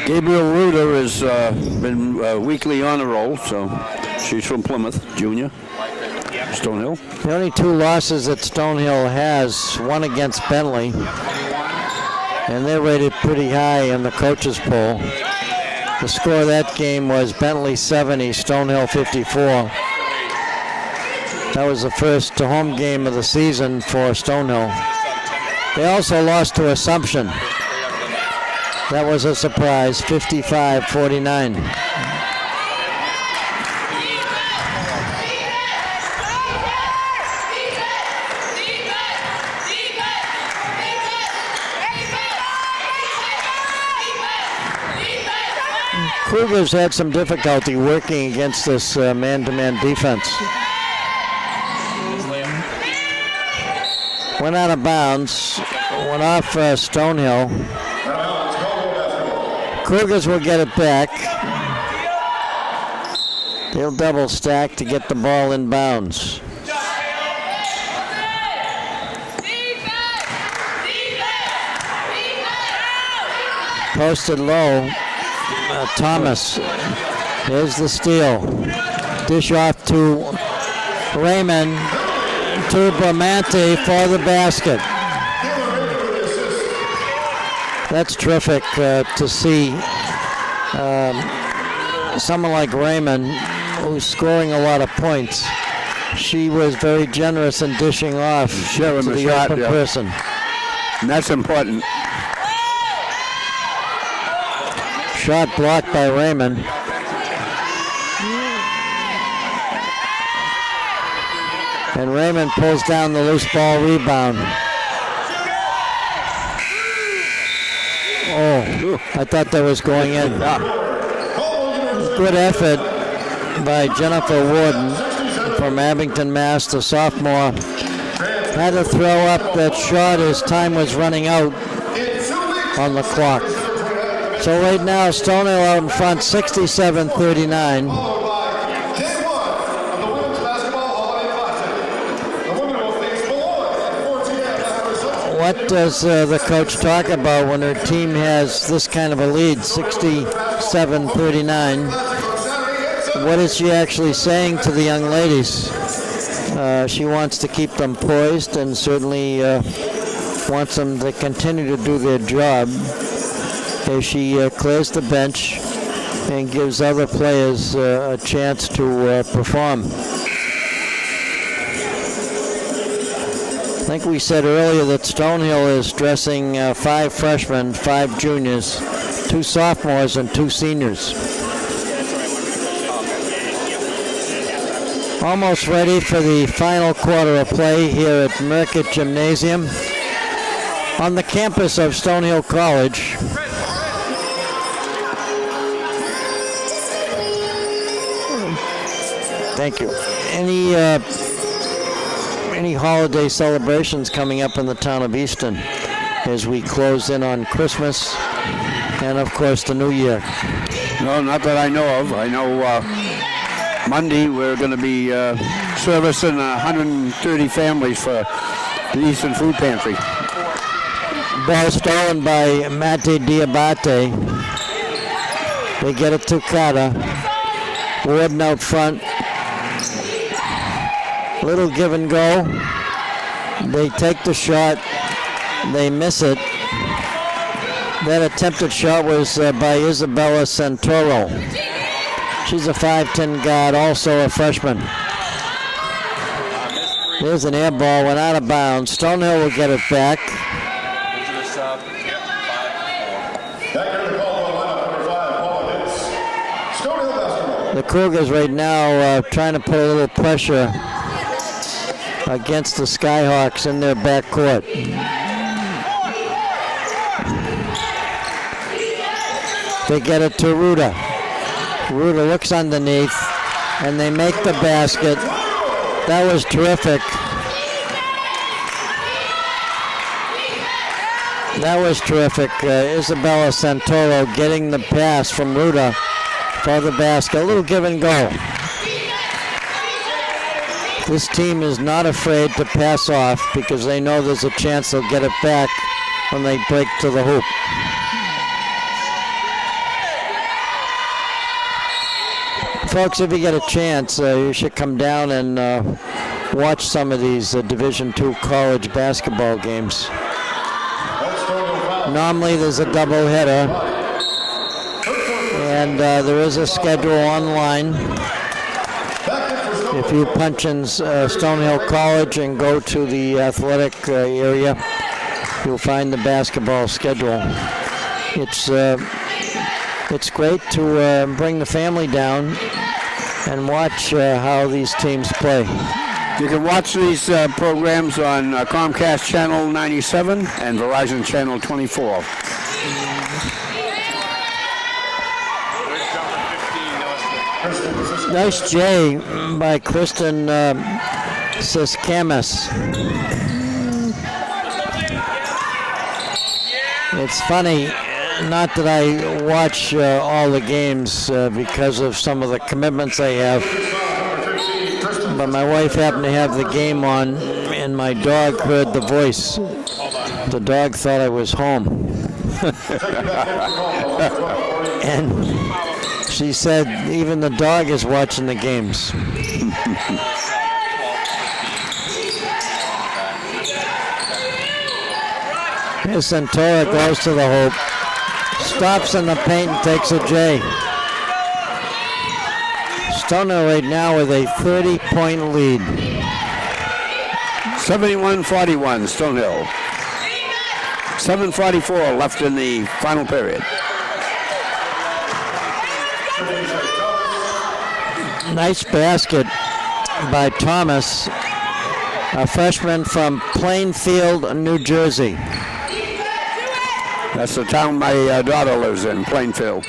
Gabriel Ruder has been weekly on a roll, so she's from Plymouth, junior. Stonehill.
The only two losses that Stonehill has, one against Bentley, and they're rated pretty high in the coaches poll. The score of that game was Bentley 70, Stonehill 54. That was the first home game of the season for Stonehill. They also lost to Assumption. That was a surprise, 55-49. Cougars had some difficulty working against this man-to-man defense. Went out of bounds, went off Stonehill. Cougars will get it back. They'll double stack to get the ball in bounds. Posted low. Thomas. Here's the steal. Dish off to Raymond. To Bramante for the basket. That's terrific to see someone like Raymond, who's scoring a lot of points. She was very generous in dishing off
Sharing
to
the
the
shot,
open
yeah.
person.
And that's important.
Shot blocked by Raymond. And Raymond pulls down the loose ball rebound. Oh, I thought that was going in. Good effort by Jennifer Warden from Abington, Mass, the sophomore. Had to throw up that shot as time was running out on the clock. So right now, Stonehill out in front, 67-39. What does the coach talk about when her team has this kind of a lead, 67-39? What is she actually saying to the young ladies? She wants to keep them poised and certainly wants them to continue to do their job as she clears the bench and gives other players a chance to perform. I think we said earlier that Stonehill is dressing 5 freshmen, 5 juniors, 2 sophomores, and 2 seniors. Almost ready for the final quarter of play here at Merkitt Gymnasium on the campus of Stonehill College. Thank you. Any holiday celebrations coming up in the town of Easton as we close in on Christmas and, of course, the New Year?
No, not that I know of. I know Monday we're going to be servicing 130 families for the Eastern Food Pantry.
Ball stolen by Mate Diabate. They get it to Kata. Warden out front. Little give and go. They take the shot. They miss it. That attempted shot was by Isabella Santoro. She's a 5'10" guard, also a freshman. There's an air ball, went out of bounds. Stonehill will get it back. The Cougars right now trying to put a little pressure against the Skyhawks in their backcourt. They get it to Ruda. Ruda looks underneath, and they make the basket. That was terrific. That was terrific. Isabella Santoro getting the pass from Ruda for the basket. A little give and go. This team is not afraid to pass off because they know there's a chance they'll get it back when they break to the hoop. Folks, if you get a chance, you should come down and watch some of these Division II college basketball games. Normally there's a doubleheader, and there is a schedule online. If you punch in Stonehill College and go to the athletic area, you'll find the basketball schedule. It's great to bring the family down and watch how these teams play.
You can watch these programs on Comcast Channel 97 and Verizon Channel 24.
Nice J by Kristen Siskamis. It's funny, not that I watch all the games because of some of the commitments I have, but my wife happened to have the game on and my dog heard the voice. The dog thought I was home. And she said even the dog is watching the games. Here's Centura, goes to the hoop. Stops in the paint and takes a J. Stonehill right now with a 30-point lead.
71-41, Stonehill. 7:44 left in the final period.
Nice basket by Thomas, a freshman from Plainfield, New Jersey.
That's the town my daughter lives in, Plainfield.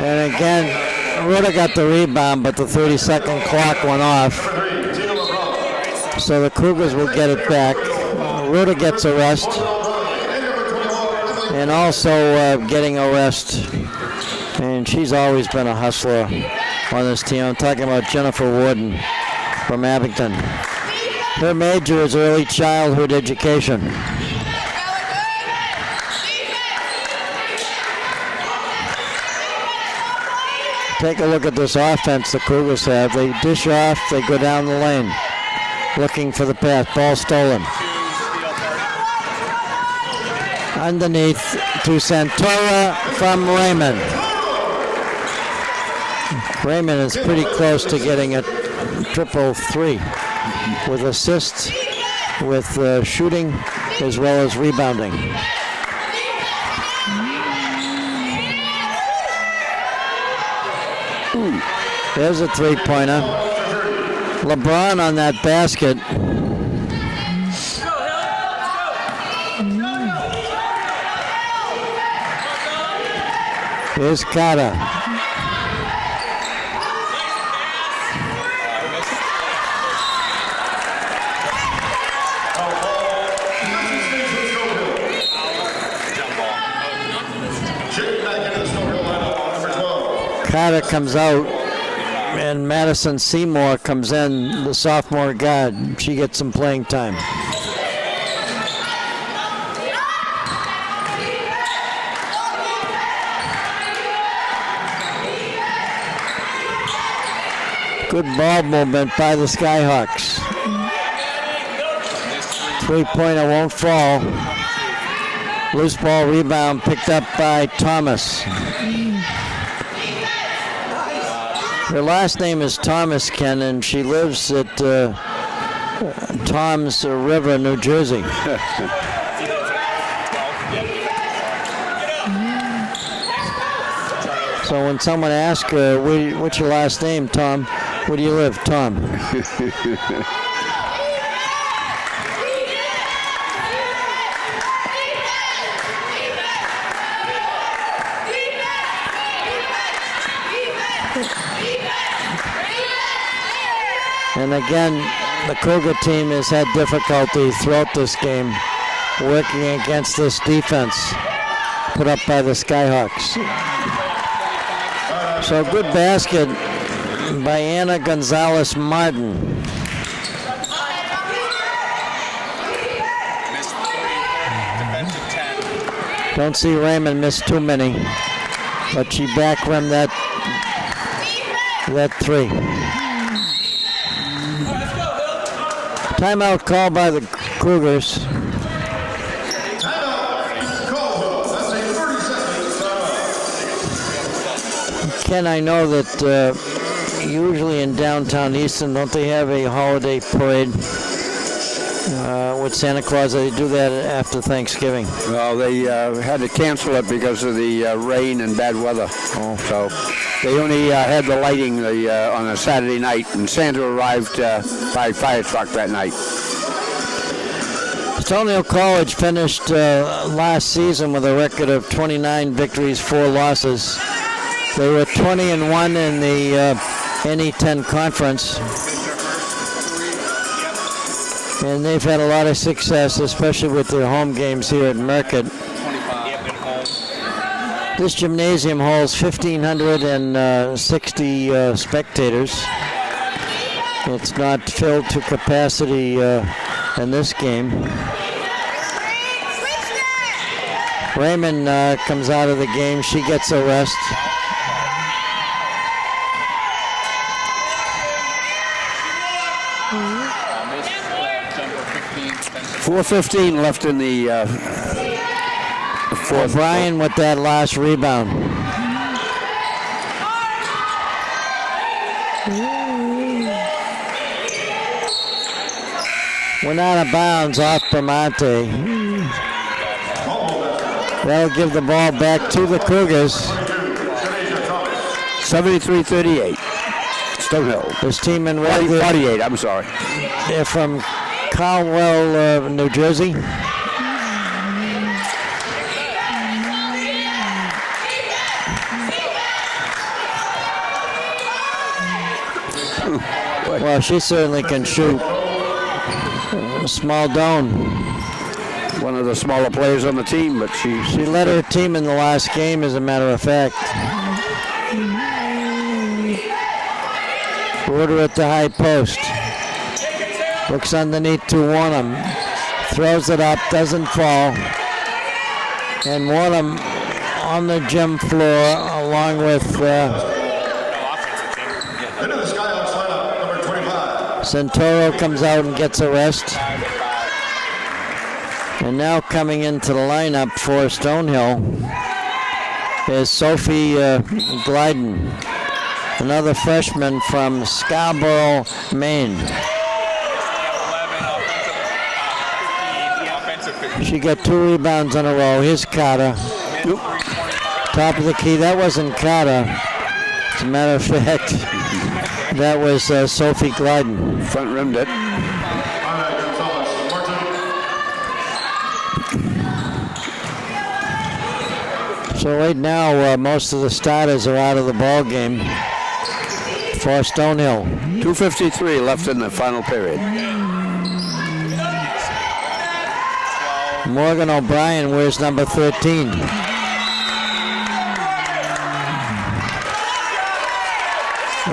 And again, Ruta got the rebound, but the 30-second clock went off. So the Cougars will get it back. Ruta gets a rest. And also getting a rest. And she's always been a hustler on this team. I'm talking about Jennifer Warden from Abington. Her major is early childhood education. Take a look at this offense the Cougars have. They dish off, they go down the lane, looking for the pass. Ball stolen. Underneath to Centura from Raymond. Raymond is pretty close to getting a triple three with assists, with shooting, as well as rebounding. There's a three-pointer. LeBron on that basket. Here's Carter. Carter comes out, and Madison Seymour comes in, the sophomore guard. She gets some playing time. Good ball movement by the Skyhawks. Three-pointer won't fall. Loose ball rebound picked up by Thomas. Her last name is Thomas, Ken, and she lives at Toms River, New Jersey. So when someone asks her, what's your last name, Tom? Where do you live, Tom? And again, the Cougar team has had difficulty throughout this game working against this defense put up by the Skyhawks. So good basket by Anna Gonzalez Martin. Don't see Raymond miss too many, but she back rimmed that three. Timeout called by the Cougars. Ken, I know that usually in downtown Easton, don't they have a holiday parade with Santa Claus? They do that after Thanksgiving.
Well, they had to cancel it because of the rain and bad weather. Oh. So they only had the lighting on a Saturday night, and Santa arrived by 5 o'clock that night.
Stonehill College finished last season with a record of 29 victories, 4 losses. They were 20-1 in the NE10 conference. And they've had a lot of success, especially with their home games here at Mercott. This gymnasium holds 1,560 spectators. It's not filled to capacity in this game. Raymond comes out of the game. She gets a rest.
4:15 left in the fourth.
O'Brien with that last rebound. Went out of bounds off Bramante. That'll give the ball back to the Cougars.
73-38. Stonehill.
This team in red.
48, I'm sorry.
They're from Caldwell, New Jersey. Well, she certainly can shoot. Small Doan.
One of the smaller players on the team, but she
led her team in the last game, as a matter of fact. Order at the high post. Looks underneath to Warnham. Throws it up, doesn't fall. And Warnham on the gym floor along with Santoro comes out and gets a rest. And now coming into the lineup for Stonehill is Sophie Glyden, another freshman from Scarborough, Maine. She got 2 rebounds in a row. Here's Carter. Top of the key. That wasn't Carter. As a matter of fact, that was Sophie Glyden.
Front rimmed it.
So right now, most of the starters are out of the ball game for Stonehill.
2:53 left in the final period.
Morgan O'Brien wears number 13.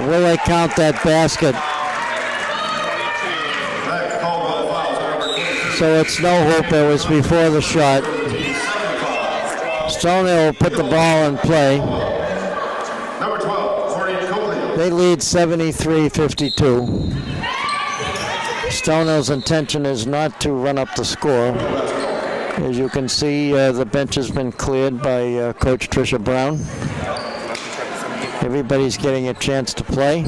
Will they count that basket? So it's no hope. It was before the shot. Stonehill will put the ball in play.
Number 12,
They lead 73-52. Stonehill's intention is not to run up the score. As you can see, the bench has been cleared by Coach Tricia Brown. Everybody's getting a chance to play.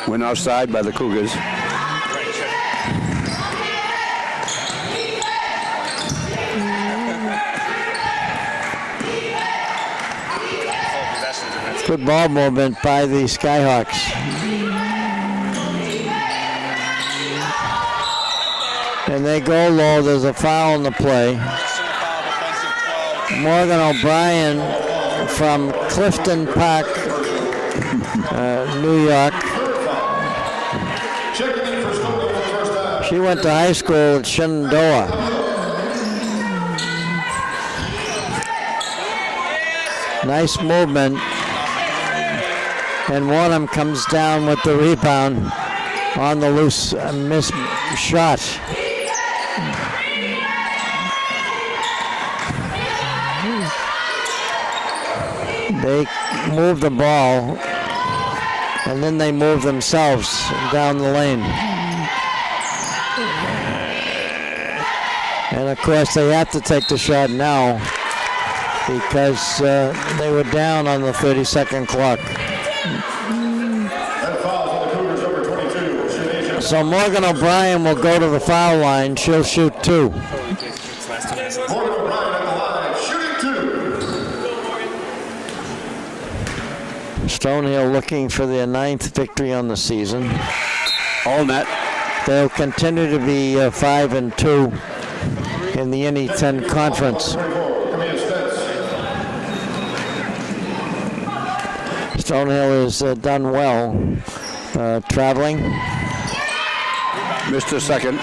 Went outside by the Cougars.
Good ball movement by the Skyhawks. And they go low. There's a foul in the play. Morgan O'Brien from Clifton Park, New York. She went to high school at Shenandoah. Nice movement. And Warnham comes down with the rebound on the loose missed shot. They move the ball, and then they move themselves down the lane. And of course, they have to take the shot now because they were down on the 30-second clock. So Morgan O'Brien will go to the foul line. She'll shoot 2.
Morgan O'Brien at the line, shooting 2.
Stonehill looking for their 9th victory on the season.
All net.
They'll continue to be 5-2 in the NE10 conference. Stonehill has done well traveling.
Missed a second.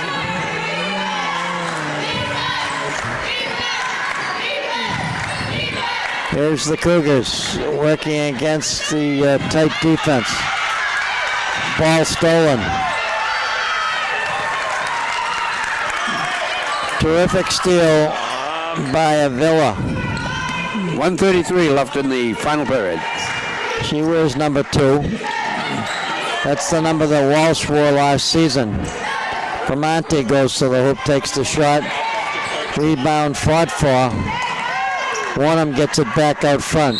Here's the Cougars working against the tight defense. Ball stolen. Terrific steal by Avila.
1:33 left in the final period.
She wears number 2. That's the number that Walsh wore last season. Bramante goes to the hoop, takes the shot. Rebound fought for. Warnham gets it back out front.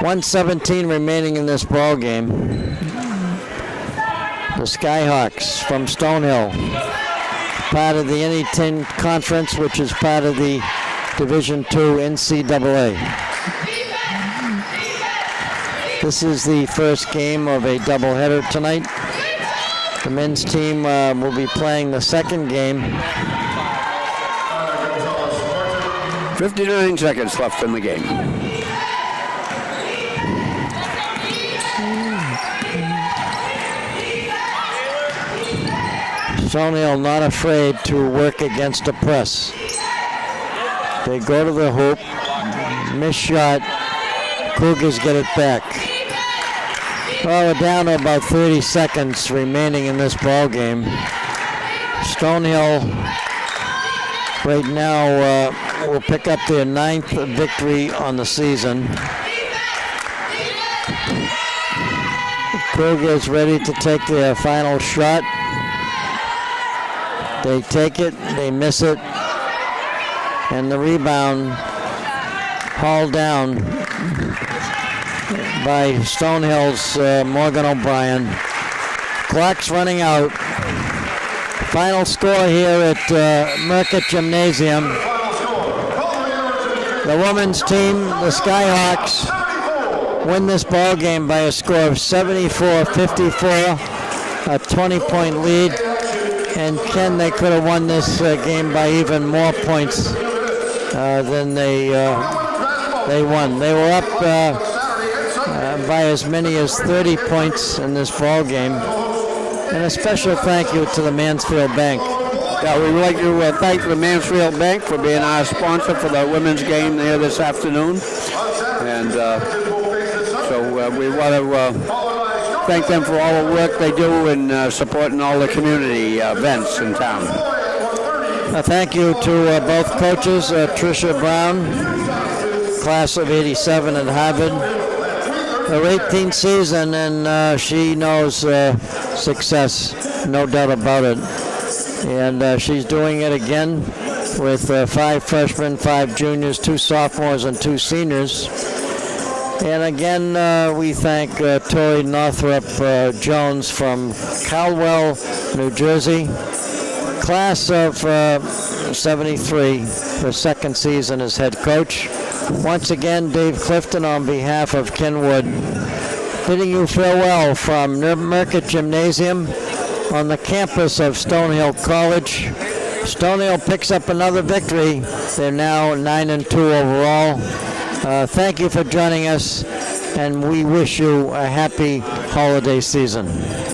.117 remaining in this ball game. The Skyhawks from Stonehill, part of the NE10 conference, which is part of the Division II NCAA. This is the first game of a doubleheader tonight. The men's team will be playing the second game.
59 seconds left in the game.
Stonehill not afraid to work against a press. They go to the hoop, miss shot, Cougars get it back. Well, we're down to about 30 seconds remaining in this ball game. Stonehill right now will pick up their 9th victory on the season. Cougars ready to take their final shot. They take it, they miss it, and the rebound hauled down by Stonehill's Morgan O'Brien. Clock's running out. Final score here at Merkett Gymnasium. The women's team, the Skyhawks, win this ball game by a score of 74-54, a 20-point lead. And Ken, they could have won this game by even more points than they won. They were up by as many as 30 points in this ball game. And a special thank you to the Mansfield Bank.
Yeah, we would like to thank the Mansfield Bank for being our sponsor for the women's game there this afternoon. And so we want to thank them for all the work they do in supporting all the community events in town.
Thank you to both coaches, Tricia Brown, class of '87 at Harvard. Her 18th season, and she knows success, no doubt about it. And she's doing it again with 5 freshmen, 5 juniors, 2 sophomores, and 2 seniors. And again, we thank Tori Northrop Jones from Caldwell, New Jersey, class of 73, her 2nd season as head coach. Once again, Dave Clifton on behalf of Kenwood, bidding you farewell from Merkett Gymnasium on the campus of Stonehill College. Stonehill picks up another victory. They're now 9-2 overall. Thank you for joining us, and we wish you a happy holiday season.